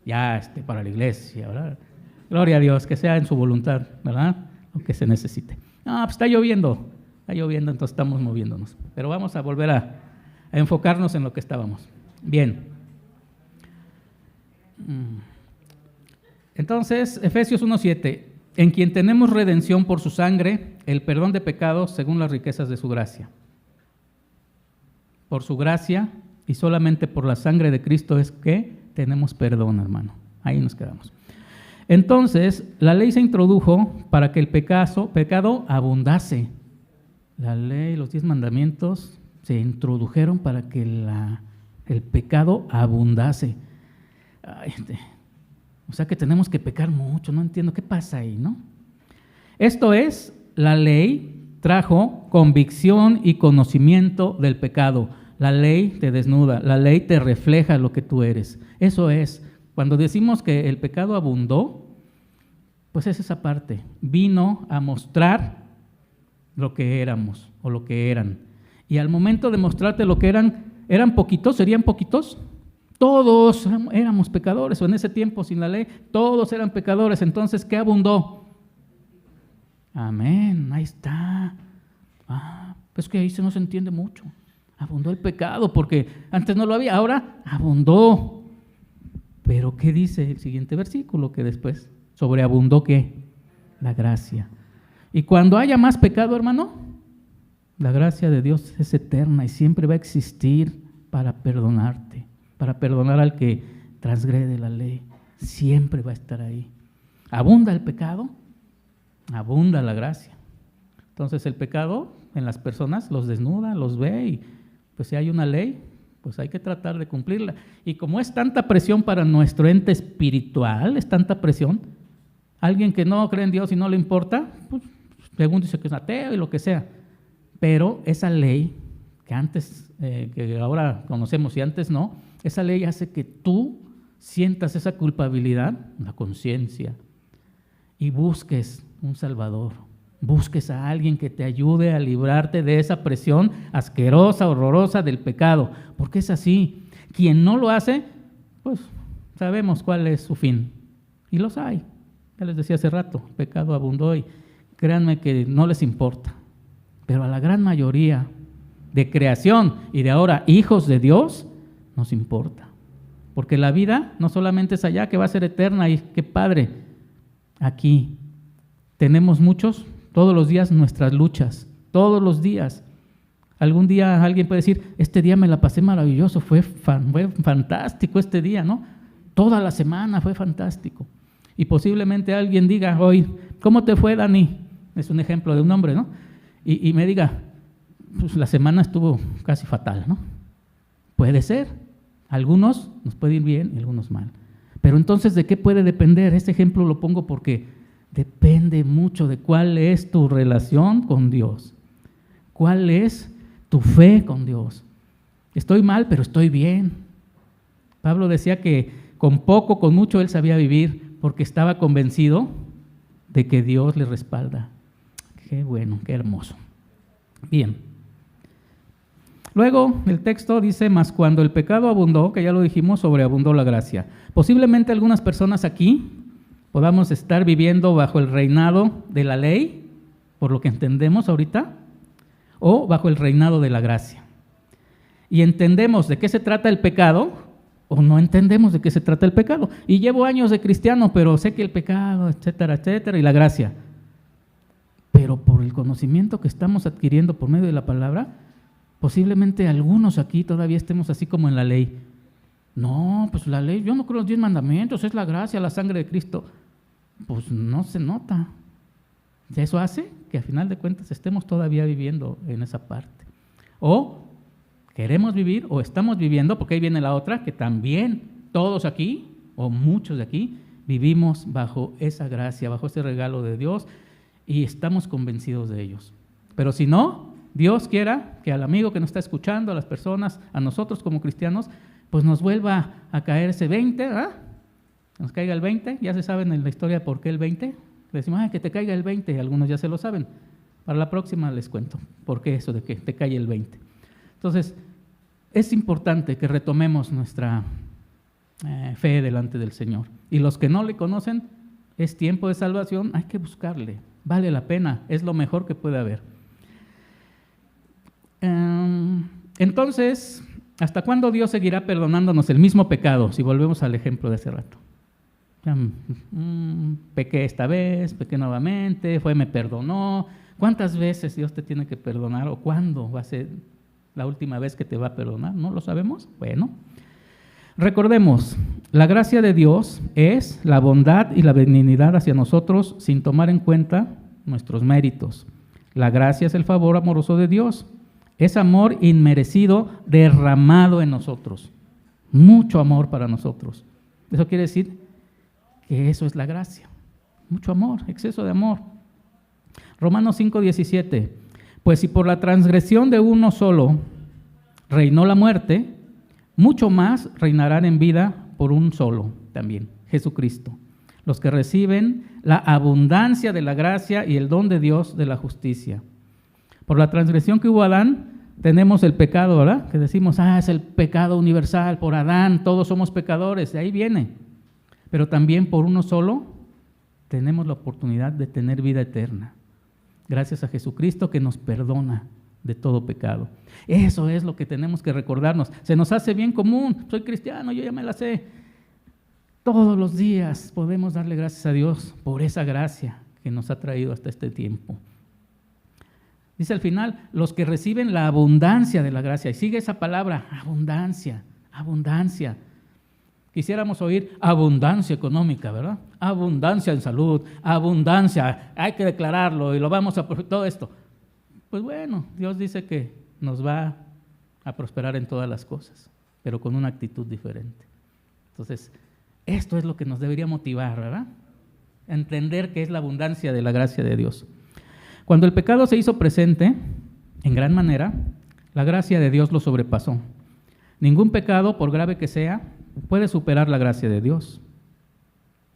Ya para la iglesia, ¿verdad? Gloria a Dios, que sea en su voluntad, ¿verdad? Lo que se necesite. No, pues está lloviendo, entonces estamos moviéndonos. Pero vamos a volver a enfocarnos en lo que estábamos. Bien. Entonces, Efesios 1:7, en quien tenemos redención por su sangre, el perdón de pecados según las riquezas de su gracia. Por su gracia y solamente por la sangre de Cristo es que tenemos perdón, hermano. Ahí nos quedamos. Entonces, la ley se introdujo para que el pecado abundase. La ley, los 10 mandamientos se introdujeron para que el pecado abundase. O sea que tenemos que pecar mucho, no entiendo qué pasa ahí, ¿no? Esto es, la ley trajo convicción y conocimiento del pecado. La ley te desnuda, la ley te refleja lo que tú eres. Eso es, cuando decimos que el pecado abundó, pues es esa parte. Vino a mostrar lo que éramos o lo que eran. Y al momento de mostrarte lo que ¿eran poquitos? ¿Serían poquitos? Todos éramos pecadores, o en ese tiempo sin la ley, todos eran pecadores. Entonces, ¿qué abundó? Amén, ahí está. Pues que ahí no se entiende mucho. Abundó el pecado, porque antes no lo había, ahora abundó. Pero ¿qué dice el siguiente versículo? Que después, sobreabundó ¿qué? La gracia. Y cuando haya más pecado, hermano, la gracia de Dios es eterna y siempre va a existir para perdonarte, para perdonar al que transgrede la ley. Siempre va a estar ahí. ¿Abunda el pecado? Abunda la gracia. Entonces el pecado en las personas los desnuda, los ve y pues si hay una ley, pues hay que tratar de cumplirla. Y como es tanta presión para nuestro ente espiritual, es tanta presión, alguien que no cree en Dios y no le importa, pues según dice que es ateo y lo que sea. Pero esa ley que antes, que ahora conocemos y antes no, esa ley hace que tú sientas esa culpabilidad, la conciencia, y busques un Salvador, busques a alguien que te ayude a librarte de esa presión asquerosa, horrorosa del pecado, porque es así. Quien no lo hace, pues sabemos cuál es su fin, y los hay. Ya les decía hace rato, el pecado abundó y créanme que no les importa, pero a la gran mayoría de creación y de ahora hijos de Dios nos importa, porque la vida no solamente es allá, que va a ser eterna y qué padre. Aquí tenemos muchos, todos los días nuestras luchas, todos los días. Algún día alguien puede decir, este día me la pasé maravilloso, fue fantástico este día, ¿no? Toda la semana fue fantástico. Y posiblemente alguien diga hoy, ¿cómo te fue, Dani? Es un ejemplo de un hombre, ¿no? Y me diga, pues la semana estuvo casi fatal, ¿no? Puede ser. Algunos nos puede ir bien y algunos mal. Pero entonces, ¿de qué puede depender? Este ejemplo lo pongo porque depende mucho de cuál es tu relación con Dios. ¿Cuál es tu fe con Dios? Estoy mal, pero estoy bien. Pablo decía que con poco, con mucho, él sabía vivir porque estaba convencido de que Dios le respalda. Qué bueno, qué hermoso. Bien. Luego el texto dice, mas cuando el pecado abundó, que ya lo dijimos, sobreabundó la gracia. Posiblemente algunas personas aquí podamos estar viviendo bajo el reinado de la ley, por lo que entendemos ahorita, o bajo el reinado de la gracia. Y entendemos de qué se trata el pecado, o no entendemos de qué se trata el pecado. Y llevo años de cristiano, pero sé que el pecado, etcétera, etcétera, y la gracia. Pero por el conocimiento que estamos adquiriendo por medio de la palabra, posiblemente algunos aquí todavía estemos así como en la ley. No, pues la ley, yo no creo en los 10 mandamientos, es la gracia, la sangre de Cristo. Pues no se nota. Eso hace que a final de cuentas estemos todavía viviendo en esa parte. O queremos vivir o estamos viviendo, porque ahí viene la otra, que también todos aquí, o muchos de aquí, vivimos bajo esa gracia, bajo ese regalo de Dios y estamos convencidos de ellos. Pero si no, Dios quiera que al amigo que nos está escuchando, a las personas, a nosotros como cristianos, pues nos vuelva a caer ese 20, ¿verdad? Nos caiga el 20, ya se saben en la historia por qué el 20. Le decimos, que te caiga el 20, algunos ya se lo saben. Para la próxima les cuento por qué eso de que te cae el 20. Entonces, es importante que retomemos nuestra fe delante del Señor. Y los que no le conocen, es tiempo de salvación, hay que buscarle. Vale la pena, es lo mejor que puede haber. Entonces, ¿hasta cuándo Dios seguirá perdonándonos el mismo pecado? Si volvemos al ejemplo de hace rato. Pequé esta vez, pequé nuevamente, me perdonó. ¿Cuántas veces Dios te tiene que perdonar o cuándo va a ser la última vez que te va a perdonar? ¿No lo sabemos? Bueno, recordemos, la gracia de Dios es la bondad y la benignidad hacia nosotros sin tomar en cuenta nuestros méritos. La gracia es el favor amoroso de Dios. Es amor inmerecido derramado en nosotros. Mucho amor para nosotros. Eso quiere decir que eso es la gracia. Mucho amor, exceso de amor. Romanos 5:17. Pues si por la transgresión de uno solo reinó la muerte, mucho más reinarán en vida por un solo también, Jesucristo. Los que reciben la abundancia de la gracia y el don de Dios de la justicia. Por la transgresión que hubo Adán, tenemos el pecado, ¿verdad? Que decimos, es el pecado universal, por Adán, todos somos pecadores, de ahí viene. Pero también por uno solo tenemos la oportunidad de tener vida eterna. Gracias a Jesucristo que nos perdona de todo pecado. Eso es lo que tenemos que recordarnos. Se nos hace bien común, soy cristiano, yo ya me la sé. Todos los días podemos darle gracias a Dios por esa gracia que nos ha traído hasta este tiempo. Dice al final, los que reciben la abundancia de la gracia. Y sigue esa palabra, abundancia, abundancia. Quisiéramos oír abundancia económica, ¿verdad? Abundancia en salud, abundancia, hay que declararlo y lo vamos a... todo esto. Pues bueno, Dios dice que nos va a prosperar en todas las cosas, pero con una actitud diferente. Entonces, esto es lo que nos debería motivar, ¿verdad? Entender que es la abundancia de la gracia de Dios. Cuando el pecado se hizo presente, en gran manera, la gracia de Dios lo sobrepasó. Ningún pecado, por grave que sea, puede superar la gracia de Dios.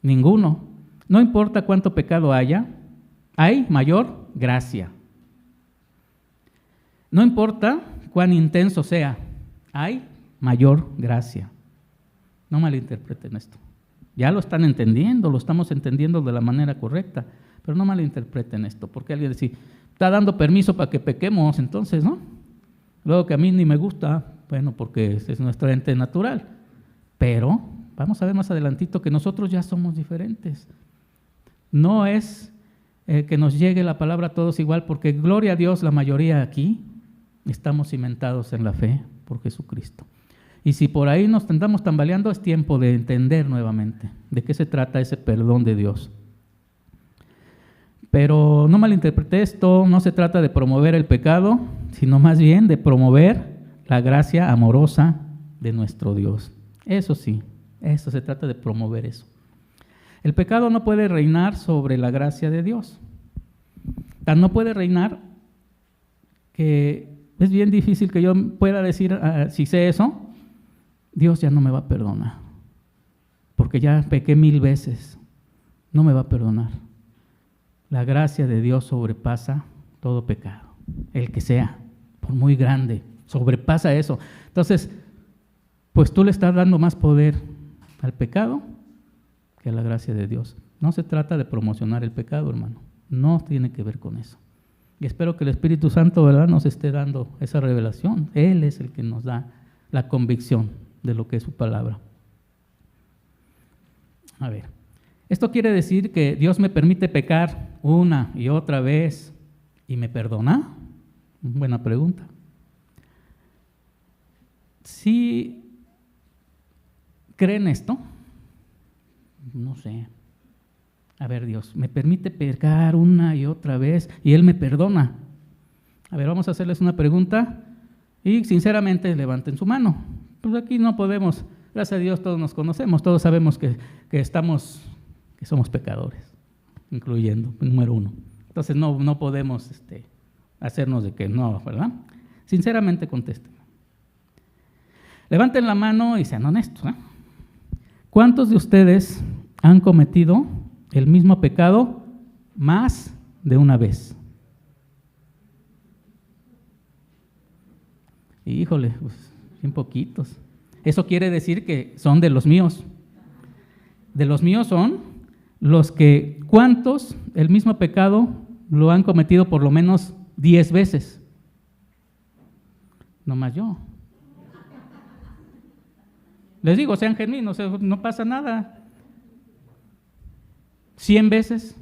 Ninguno. No importa cuánto pecado haya, hay mayor gracia. No importa cuán intenso sea, hay mayor gracia. No malinterpreten esto. Ya lo están entendiendo, lo estamos entendiendo de la manera correcta. Pero no malinterpreten esto, porque alguien dice, está dando permiso para que pequemos, entonces, ¿no? Luego que a mí ni me gusta, bueno, porque es nuestro ente natural. Pero vamos a ver más adelantito que nosotros ya somos diferentes. No es que nos llegue la palabra a todos igual, porque gloria a Dios, la mayoría aquí estamos cimentados en la fe por Jesucristo. Y si por ahí nos andamos tambaleando, es tiempo de entender nuevamente de qué se trata ese perdón de Dios. Pero no malinterprete esto, no se trata de promover el pecado, sino más bien de promover la gracia amorosa de nuestro Dios. Eso sí, eso se trata de promover eso. El pecado no puede reinar sobre la gracia de Dios. Tan no puede reinar que es bien difícil que yo pueda decir, si sé eso, Dios ya no me va a perdonar, porque ya pequé 1000 veces, no me va a perdonar. La gracia de Dios sobrepasa todo pecado, el que sea, por muy grande, sobrepasa eso. Entonces, pues tú le estás dando más poder al pecado que a la gracia de Dios. No se trata de promocionar el pecado, hermano, no tiene que ver con eso. Y espero que el Espíritu Santo, ¿verdad?, nos esté dando esa revelación. Él es el que nos da la convicción de lo que es su palabra. A ver, ¿esto quiere decir que Dios me permite pecar una y otra vez y me perdona? Buena pregunta. ¿Sí creen esto? No sé. A ver, Dios me permite pecar una y otra vez y Él me perdona. A ver, vamos a hacerles una pregunta y sinceramente levanten su mano. Pues aquí no podemos, gracias a Dios todos nos conocemos, todos sabemos que somos pecadores, incluyendo, número uno. Entonces no podemos hacernos de que no, ¿verdad? Sinceramente contesten. Levanten la mano y sean honestos, ¿eh? ¿Cuántos de ustedes han cometido el mismo pecado más de una vez? Híjole, pues, bien poquitos. Eso quiere decir que son de los míos. De los míos son los que, ¿cuántos el mismo pecado lo han cometido por lo menos 10 veces? No más yo. Les digo, sean genuinos, no pasa nada. 100 veces.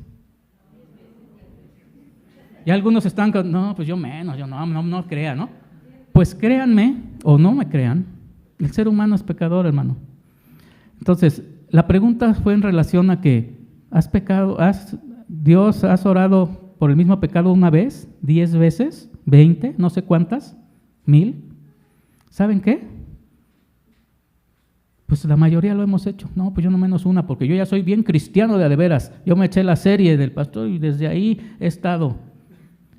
Y algunos están con, no, pues yo menos, yo no crea, ¿no? Pues créanme o no me crean, el ser humano es pecador, hermano. Entonces, la pregunta fue en relación a que has pecado, has orado por el mismo pecado una vez, 10 veces, 20, no sé cuántas, 1000. ¿Saben qué? Pues la mayoría lo hemos hecho. No, pues yo no menos una, porque yo ya soy bien cristiano de veras. Yo me eché la serie del pastor y desde ahí he estado.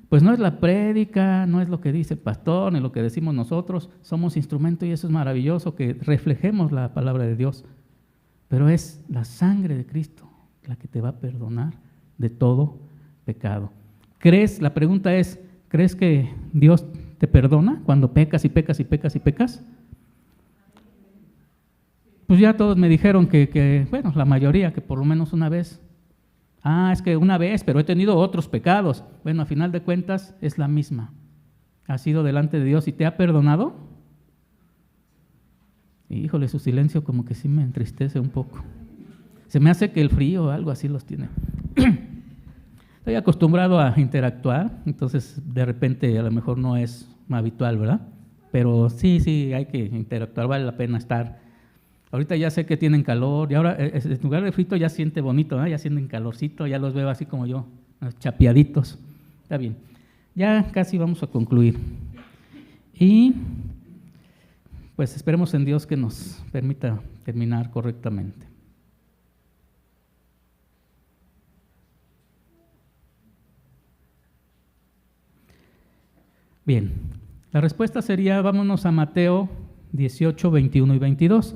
Pues no es la prédica, no es lo que dice el pastor, ni lo que decimos nosotros. Somos instrumento y eso es maravilloso, que reflejemos la palabra de Dios. Pero es la sangre de Cristo la que te va a perdonar de todo pecado. La pregunta es, ¿crees que Dios te perdona cuando pecas y pecas y pecas y pecas? Pues ya todos me dijeron que bueno, la mayoría, que por lo menos una vez. Es que una vez, pero he tenido otros pecados. Bueno, a final de cuentas es la misma. ¿Has ido delante de Dios y te ha perdonado? Híjole, su silencio como que sí me entristece un poco. Se me hace que el frío o algo así los tiene. Estoy acostumbrado a interactuar, entonces de repente a lo mejor no es habitual, ¿verdad? Pero sí, hay que interactuar, vale la pena estar. Ahorita ya sé que tienen calor y ahora en lugar de frito ya siente bonito, ¿no? Ya sienten calorcito, ya los veo así como yo, chapeaditos. Está bien, ya casi vamos a concluir. Y pues esperemos en Dios que nos permita terminar correctamente. Bien, la respuesta sería, vámonos a Mateo 18, 21 y 22.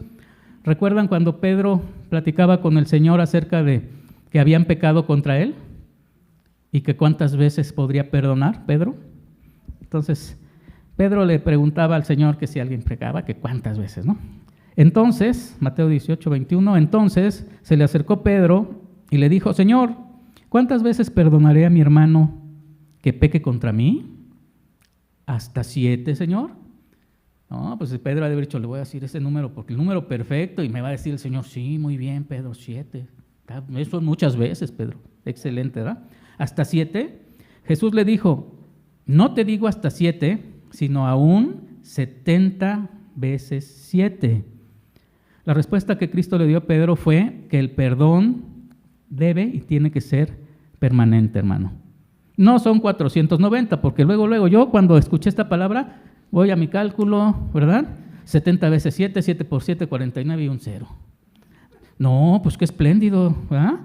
¿Recuerdan cuando Pedro platicaba con el Señor acerca de que habían pecado contra él? ¿Y que cuántas veces podría perdonar Pedro? Entonces, Pedro le preguntaba al Señor que si alguien pecaba, que cuántas veces, ¿no? Entonces, Mateo 18, 21, entonces se le acercó Pedro y le dijo, Señor, ¿cuántas veces perdonaré a mi hermano que peque contra mí? ¿Hasta 7, Señor? No, pues Pedro ha de haber dicho, le voy a decir ese número, porque el número perfecto, y me va a decir el Señor, sí, muy bien, Pedro, 7. Eso muchas veces, Pedro. Excelente, ¿verdad? ¿Hasta 7? Jesús le dijo, no te digo hasta 7, sino aún 70 veces 7. La respuesta que Cristo le dio a Pedro fue que el perdón debe y tiene que ser permanente, hermano. No son 490, porque luego yo cuando escuché esta palabra, voy a mi cálculo, ¿verdad? 70 veces 7, 7 por 7, 49 y un 0. No, pues qué espléndido, ¿verdad?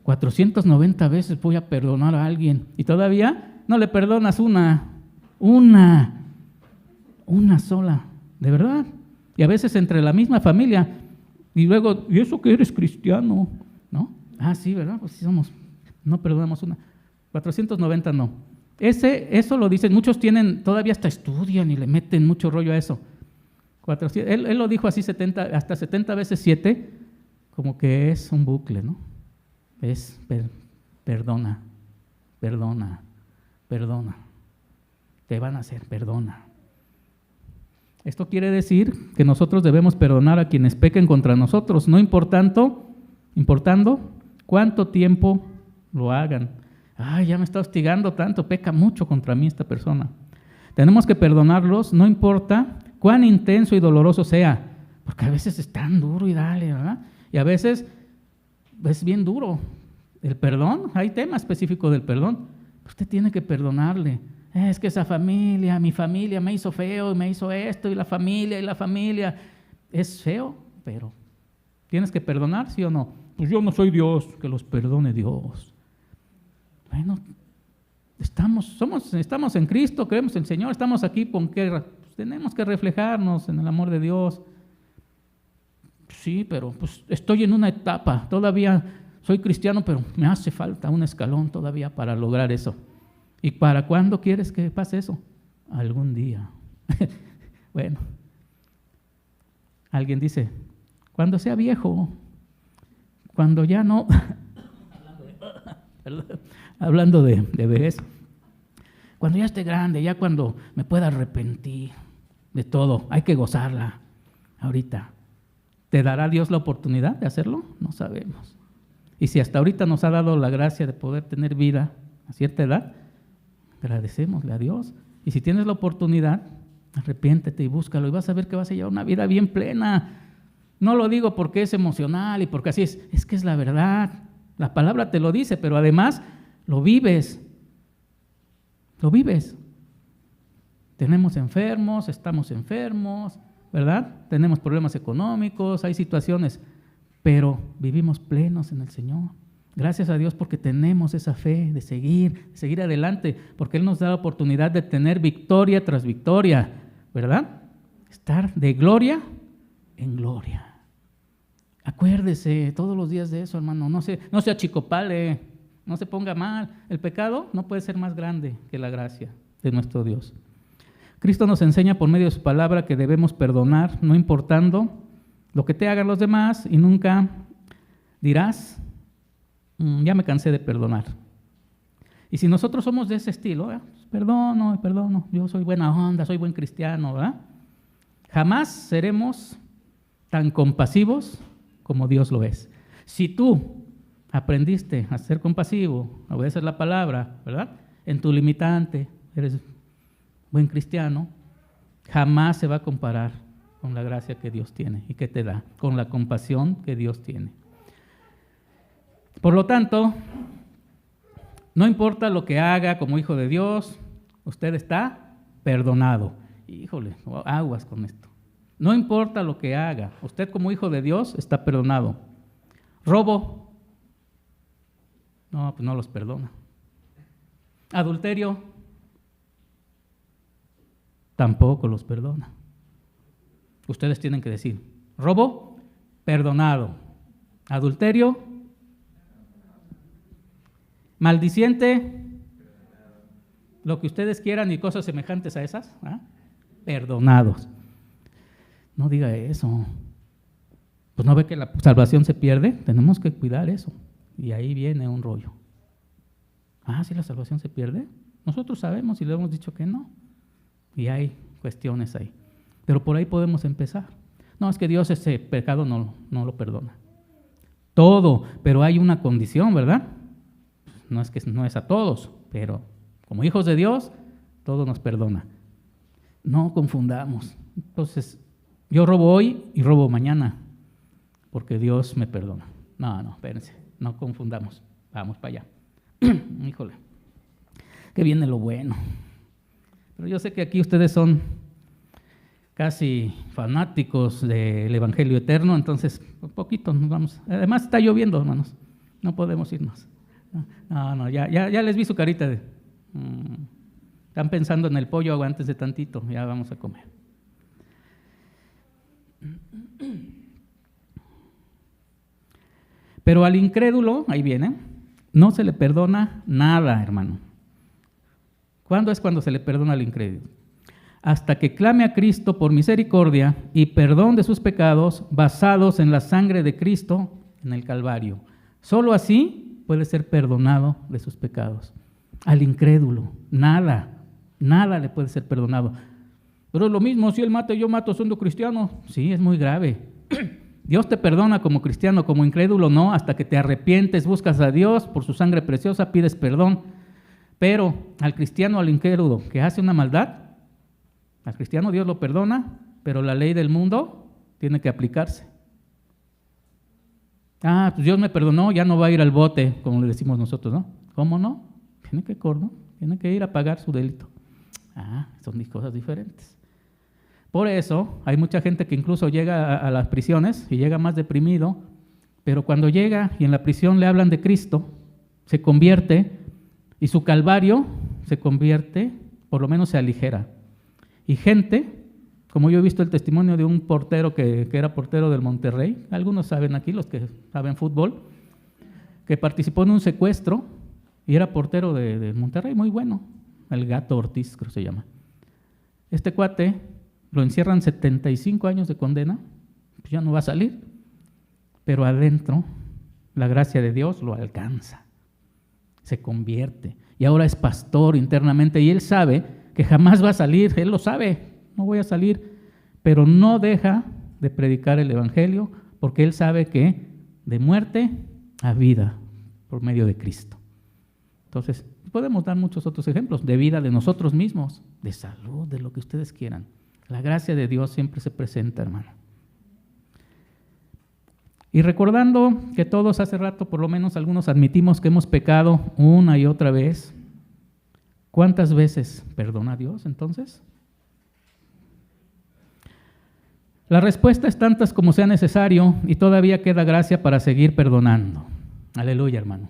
490 veces voy a perdonar a alguien y todavía no le perdonas una sola, ¿de verdad? Y a veces entre la misma familia, y luego, ¿y eso que eres cristiano? ¿No? Ah, sí, ¿verdad? Pues sí somos, no perdonamos una. 490 no. Eso lo dicen, muchos todavía hasta estudian y le meten mucho rollo a eso. 400, él lo dijo así hasta 70 veces 7, como que es un bucle, ¿no? Es perdona, perdona, perdona. Te van a hacer, perdona. Esto quiere decir que nosotros debemos perdonar a quienes pequen contra nosotros, no importando cuánto tiempo lo hagan. Ay, ya me está hostigando tanto, peca mucho contra mí esta persona. Tenemos que perdonarlos, no importa cuán intenso y doloroso sea, porque a veces es tan duro y dale, ¿verdad? Y a veces es bien duro. El perdón, hay tema específico del perdón. Usted tiene que perdonarle. Es que esa familia, mi familia me hizo feo y me hizo esto, y la familia. Es feo, pero ¿tienes que perdonar, sí o no? Pues yo no soy Dios, que los perdone Dios. Bueno, estamos en Cristo, creemos en el Señor, estamos aquí porque pues, tenemos que reflejarnos en el amor de Dios. Sí, pero pues estoy en una etapa, todavía soy cristiano, pero me hace falta un escalón todavía para lograr eso. ¿Y para cuándo quieres que pase eso? Algún día. Bueno, alguien dice, cuando sea viejo, cuando ya no, hablando de vejez, cuando ya esté grande, ya cuando me pueda arrepentir de todo, hay que gozarla ahorita. ¿Te dará Dios la oportunidad de hacerlo? No sabemos. Y si hasta ahorita nos ha dado la gracia de poder tener vida a cierta edad, agradecémosle a Dios. Y si tienes la oportunidad, arrepiéntete y búscalo y vas a ver que vas a llevar una vida bien plena. No lo digo porque es emocional y porque así es que es la verdad. La palabra te lo dice, pero además lo vives. Lo vives. Tenemos enfermos, estamos enfermos, ¿verdad? Tenemos problemas económicos, hay situaciones, pero vivimos plenos en el Señor. Gracias a Dios porque tenemos esa fe de seguir adelante, porque Él nos da la oportunidad de tener victoria tras victoria, ¿verdad? Estar de gloria en gloria. Acuérdese todos los días de eso, hermano. No se achicopale, no se ponga mal. El pecado no puede ser más grande que la gracia de nuestro Dios. Cristo nos enseña por medio de su palabra que debemos perdonar, no importando lo que te hagan los demás, y nunca dirás, ya me cansé de perdonar. Y si nosotros somos de ese estilo, perdono, yo soy buena onda, soy buen cristiano, ¿verdad? Jamás seremos tan compasivos como Dios lo es. Si tú aprendiste a ser compasivo, a obedecer la palabra, ¿verdad? En tu limitante, eres buen cristiano, jamás se va a comparar con la gracia que Dios tiene y que te da, con la compasión que Dios tiene. Por lo tanto, no importa lo que haga como hijo de Dios, usted está perdonado. Híjole, aguas con esto. No importa lo que haga, usted como hijo de Dios está perdonado. Robo, no, pues no los perdona. Adulterio, tampoco los perdona. Ustedes tienen que decir, robo, perdonado. Adulterio, maldiciente, lo que ustedes quieran y cosas semejantes a esas, perdonados. No diga eso. Pues no ve que la salvación se pierde, tenemos que cuidar eso. Y ahí viene un rollo. ¿Sí la salvación se pierde? Nosotros sabemos y le hemos dicho que no. Y hay cuestiones ahí. Pero por ahí podemos empezar. No, es que Dios ese pecado no lo perdona. Todo, pero hay una condición, ¿verdad? No es a todos, pero como hijos de Dios, todo nos perdona. No confundamos. Entonces, yo robo hoy y robo mañana, porque Dios me perdona. No, espérense, no confundamos. Vamos para allá. Híjole, que viene lo bueno. Pero yo sé que aquí ustedes son casi fanáticos del Evangelio eterno, entonces un poquito nos vamos. Además está lloviendo, hermanos, no podemos irnos. No, ya les vi su carita de... están pensando en el pollo, aguántense tantito, ya vamos a comer. Pero al incrédulo, ahí viene, no se le perdona nada, hermano. ¿Cuándo es cuando se le perdona al incrédulo? Hasta que clame a Cristo por misericordia y perdón de sus pecados basados en la sangre de Cristo en el Calvario. Solo así puede ser perdonado de sus pecados. Al incrédulo, nada le puede ser perdonado. Pero es lo mismo, si él mata y yo mato siendo cristiano. Sí, es muy grave. Dios te perdona como cristiano, como incrédulo no, hasta que te arrepientes, buscas a Dios, por su sangre preciosa pides perdón. Pero al cristiano, al incrédulo que hace una maldad, al cristiano Dios lo perdona, pero la ley del mundo tiene que aplicarse. Pues Dios me perdonó, ya no va a ir al bote, como le decimos nosotros, ¿no? ¿Cómo no? Tiene que ir a pagar su delito. Son cosas diferentes. Por eso hay mucha gente que incluso llega a las prisiones y llega más deprimido, pero cuando llega y en la prisión le hablan de Cristo, se convierte y su calvario se convierte, por lo menos se aligera. Y gente, como yo he visto el testimonio de un portero que era portero del Monterrey, algunos saben aquí, los que saben fútbol, que participó en un secuestro y era portero de Monterrey, muy bueno, el Gato Ortiz creo que se llama. Este cuate lo encierran 75 años de condena, pues ya no va a salir, pero adentro la gracia de Dios lo alcanza, se convierte y ahora es pastor internamente y él sabe que jamás va a salir, él lo sabe, no voy a salir, pero no deja de predicar el evangelio porque él sabe que de muerte a vida por medio de Cristo. Entonces, podemos dar muchos otros ejemplos de vida de nosotros mismos, de salud, de lo que ustedes quieran. La gracia de Dios siempre se presenta, hermano. Y recordando que todos hace rato, por lo menos algunos admitimos que hemos pecado una y otra vez, ¿cuántas veces perdona Dios entonces? La respuesta es tantas como sea necesario y todavía queda gracia para seguir perdonando. Aleluya, hermano.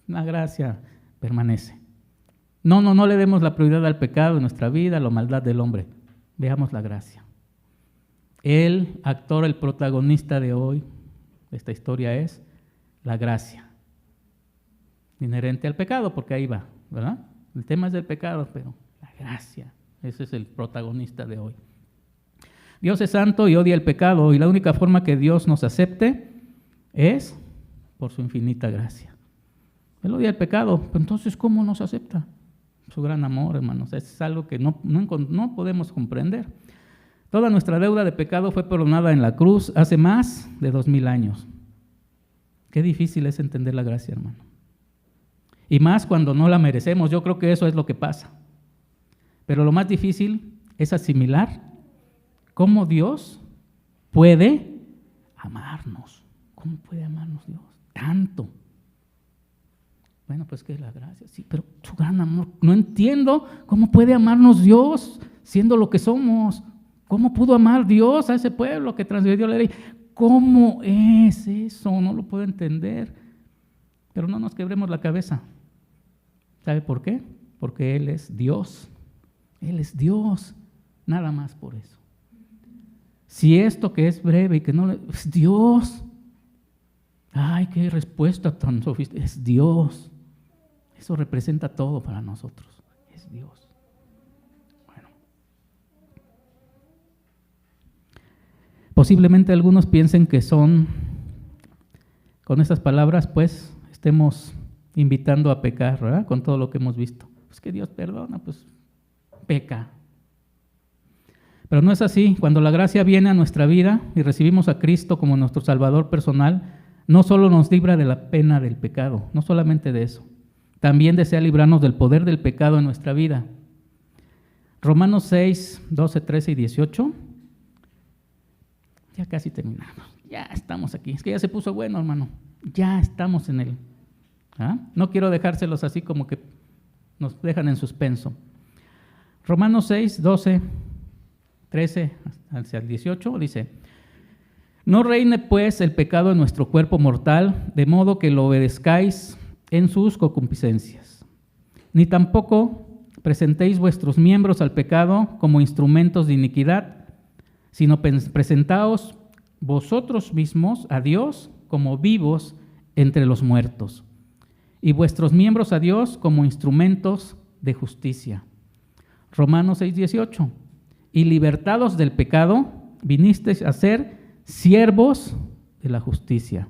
La gracia permanece. No le demos la prioridad al pecado en nuestra vida, a la maldad del hombre. Veamos la gracia. El actor, el protagonista de hoy, de esta historia es la gracia. Inherente al pecado, porque ahí va, ¿verdad? El tema es del pecado, pero la gracia, ese es el protagonista de hoy. Dios es santo y odia el pecado, y la única forma que Dios nos acepte es por su infinita gracia. Él odia el pecado, pero entonces ¿cómo nos acepta? Su gran amor, hermanos, es algo que no podemos comprender. Toda nuestra deuda de pecado fue perdonada en la cruz hace más de 2000 años. Qué difícil es entender la gracia, hermano. Y más cuando no la merecemos, yo creo que eso es lo que pasa. Pero lo más difícil es asimilar cómo Dios puede amarnos. ¿Cómo puede amarnos Dios? Tanto. Bueno, pues que es la gracia, sí, pero su gran amor. No entiendo cómo puede amarnos Dios siendo lo que somos. ¿Cómo pudo amar Dios a ese pueblo que transgredió la ley? ¿Cómo es eso? No lo puedo entender. Pero no nos quebremos la cabeza. ¿Sabe por qué? Porque Él es Dios. Él es Dios. Nada más por eso. Si esto que es breve y que no es Dios. Ay, qué respuesta tan sofisticada. Es Dios. Eso representa todo para nosotros. Es Dios. Bueno. Posiblemente algunos piensen que con estas palabras, pues, estemos invitando a pecar, ¿verdad? Con todo lo que hemos visto. Pues que Dios perdona, pues, peca. Pero no es así. Cuando la gracia viene a nuestra vida y recibimos a Cristo como nuestro Salvador personal, no solo nos libra de la pena del pecado, no solamente de eso, también desea librarnos del poder del pecado en nuestra vida. Romanos 6, 12, 13 y 18. Ya casi terminamos. Ya estamos aquí. Es que ya se puso bueno, hermano. Ya estamos en él. No quiero dejárselos así como que nos dejan en suspenso. Romanos 6, 12, 13 hacia el 18 dice: No reine pues el pecado en nuestro cuerpo mortal, de modo que lo obedezcáis en sus concupiscencias. Ni tampoco presentéis vuestros miembros al pecado como instrumentos de iniquidad, sino presentaos vosotros mismos a Dios como vivos entre los muertos, y vuestros miembros a Dios como instrumentos de justicia. Romanos 6:18. Y libertados del pecado, vinisteis a ser siervos de la justicia.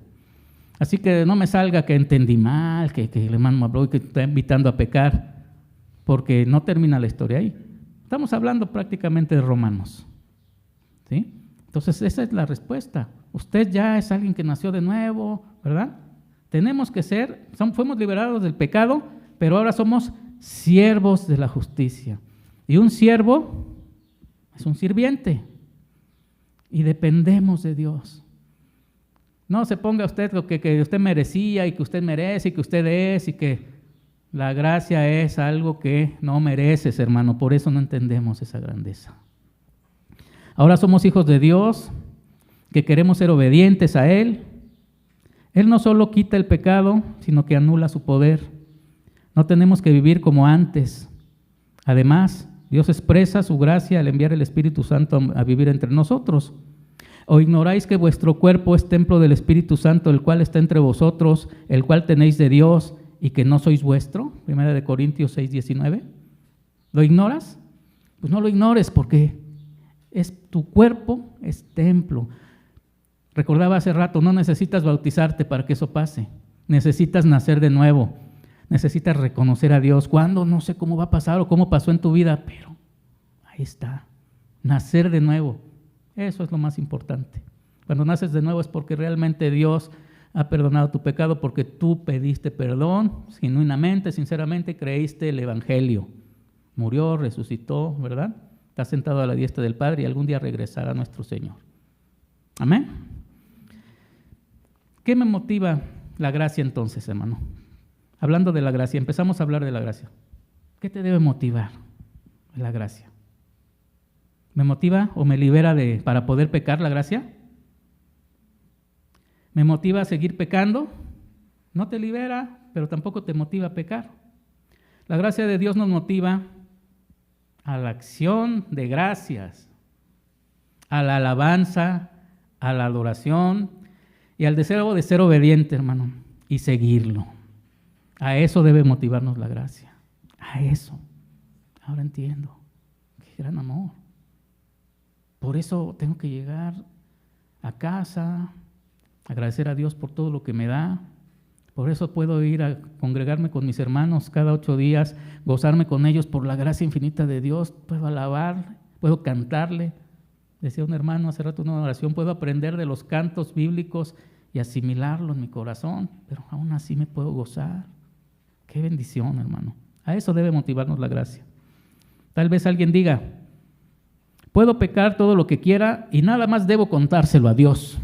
Así que no me salga que entendí mal, que el hermano habló y que está invitando a pecar, porque no termina la historia ahí. Estamos hablando prácticamente de Romanos, ¿sí? Entonces esa es la respuesta. Usted ya es alguien que nació de nuevo, ¿verdad? Tenemos que fuimos liberados del pecado, pero ahora somos siervos de la justicia. Y un siervo es un sirviente y dependemos de Dios. No se ponga usted lo que usted merecía y que usted merece y que usted es, y que la gracia es algo que no mereces, hermano. Por eso no entendemos esa grandeza. Ahora somos hijos de Dios, que queremos ser obedientes a Él. Él no solo quita el pecado, sino que anula su poder. No tenemos que vivir como antes. Además, Dios expresa su gracia al enviar el Espíritu Santo a vivir entre nosotros. ¿O ignoráis que vuestro cuerpo es templo del Espíritu Santo, el cual está entre vosotros, el cual tenéis de Dios, y que no sois vuestro? 1 Corintios 6:19. ¿Lo ignoras? Pues no lo ignores, porque tu cuerpo es templo. Recordaba hace rato, no necesitas bautizarte para que eso pase. Necesitas nacer de nuevo. Necesitas reconocer a Dios. ¿Cuándo? No sé cómo va a pasar o cómo pasó en tu vida, pero ahí está. Nacer de nuevo. Eso es lo más importante. Cuando naces de nuevo es porque realmente Dios ha perdonado tu pecado, porque tú pediste perdón genuinamente, sinceramente, creíste el Evangelio. Murió, resucitó, ¿verdad? Está sentado a la diestra del Padre y algún día regresará a nuestro Señor. Amén. ¿Qué me motiva la gracia entonces, hermano? Hablando de la gracia, empezamos a hablar de la gracia. ¿Qué te debe motivar la gracia? ¿Me motiva o me libera para poder pecar la gracia? ¿Me motiva a seguir pecando? No te libera, pero tampoco te motiva a pecar. La gracia de Dios nos motiva a la acción de gracias, a la alabanza, a la adoración y al deseo de ser obediente, hermano, y seguirlo. A eso debe motivarnos la gracia. A eso. Ahora entiendo. Qué gran amor. Por eso tengo que llegar a casa, agradecer a Dios por todo lo que me da. Por eso puedo ir a congregarme con mis hermanos cada 8 días, gozarme con ellos por la gracia infinita de Dios. Puedo alabar, puedo cantarle. Decía un hermano hace rato una oración, puedo aprender de los cantos bíblicos y asimilarlo en mi corazón, pero aún así me puedo gozar. Qué bendición, hermano. A eso debe motivarnos la gracia. Tal vez alguien diga, puedo pecar todo lo que quiera y nada más debo contárselo a Dios.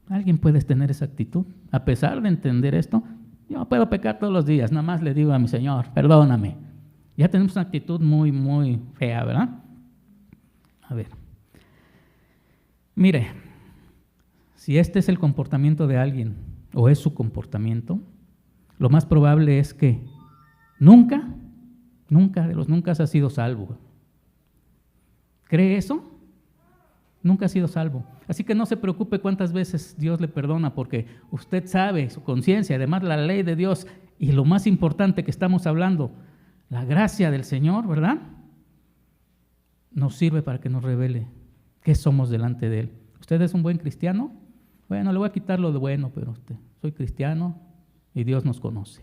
¿Alguien puede tener esa actitud? A pesar de entender esto, yo puedo pecar todos los días, nada más le digo a mi Señor, perdóname. Ya tenemos una actitud muy, muy fea, ¿verdad? A ver. Mire, si este es el comportamiento de alguien, o es su comportamiento, lo más probable es que nunca de los nunca ha sido salvo. ¿Cree eso? Nunca ha sido salvo. Así que no se preocupe cuántas veces Dios le perdona, porque usted sabe, su conciencia, además la ley de Dios, y lo más importante que estamos hablando, la gracia del Señor, ¿verdad? Nos sirve para que nos revele qué somos delante de Él. ¿Usted es un buen cristiano? Bueno, le voy a quitar lo de bueno, pero soy cristiano y Dios nos conoce,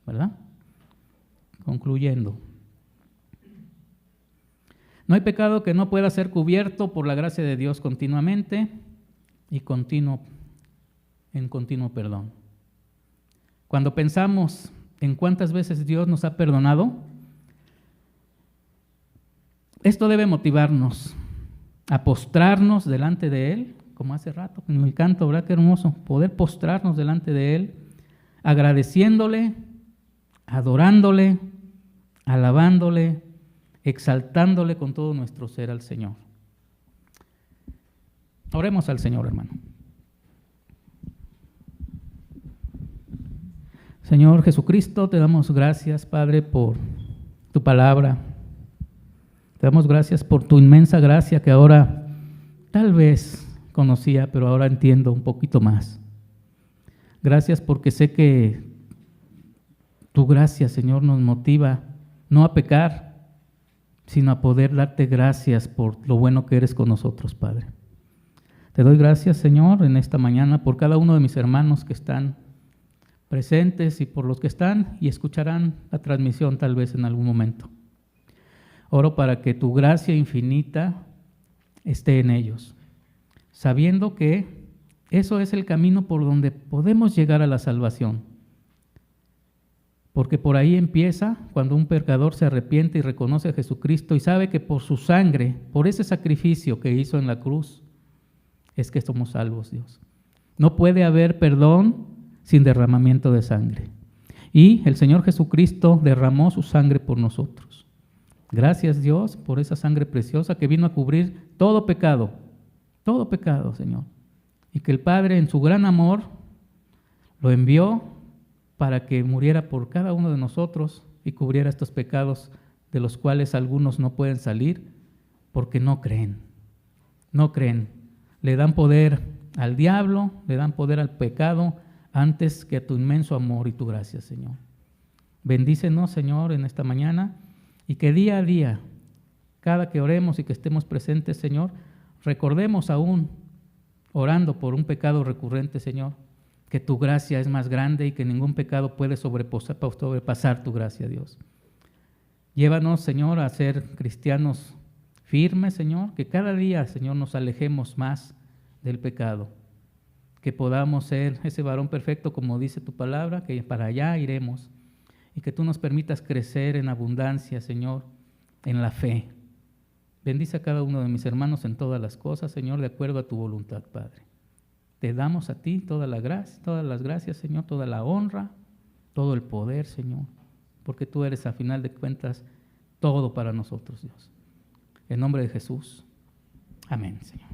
¿verdad? Concluyendo. No hay pecado que no pueda ser cubierto por la gracia de Dios continuamente y en continuo perdón. Cuando pensamos en cuántas veces Dios nos ha perdonado, esto debe motivarnos a postrarnos delante de Él, como hace rato en el canto, ¿verdad? Qué hermoso, poder postrarnos delante de Él, agradeciéndole, adorándole, alabándole, exaltándole con todo nuestro ser al Señor. Oremos al Señor, hermano. Señor Jesucristo, te damos gracias, Padre, por tu palabra. Te damos gracias por tu inmensa gracia que ahora tal vez conocía, pero ahora entiendo un poquito más. Gracias porque sé que tu gracia, Señor, nos motiva no a pecar, sino a poder darte gracias por lo bueno que eres con nosotros, Padre. Te doy gracias, Señor, en esta mañana por cada uno de mis hermanos que están presentes y por los que están y escucharán la transmisión tal vez en algún momento. Oro para que tu gracia infinita esté en ellos, sabiendo que eso es el camino por donde podemos llegar a la salvación. Porque por ahí empieza cuando un pecador se arrepiente y reconoce a Jesucristo y sabe que por su sangre, por ese sacrificio que hizo en la cruz, es que somos salvos, Dios. No puede haber perdón sin derramamiento de sangre. Y el Señor Jesucristo derramó su sangre por nosotros. Gracias, Dios, por esa sangre preciosa que vino a cubrir todo pecado, Señor. Y que el Padre, en su gran amor, lo envió para que muriera por cada uno de nosotros y cubriera estos pecados de los cuales algunos no pueden salir porque no creen. No creen. Le dan poder al diablo, le dan poder al pecado antes que a tu inmenso amor y tu gracia, Señor. Bendícenos, Señor, en esta mañana y que día a día, cada que oremos y que estemos presentes, Señor, recordemos aún, orando por un pecado recurrente, Señor, que tu gracia es más grande y que ningún pecado puede sobrepasar tu gracia, Dios. Llévanos, Señor, a ser cristianos firmes, Señor, que cada día, Señor, nos alejemos más del pecado, que podamos ser ese varón perfecto, como dice tu palabra, que para allá iremos, y que tú nos permitas crecer en abundancia, Señor, en la fe. Bendice a cada uno de mis hermanos en todas las cosas, Señor, de acuerdo a tu voluntad, Padre. Te damos a ti todas las gracias, Señor, toda la honra, todo el poder, Señor, porque tú eres, a final de cuentas, todo para nosotros, Dios. En nombre de Jesús. Amén, Señor.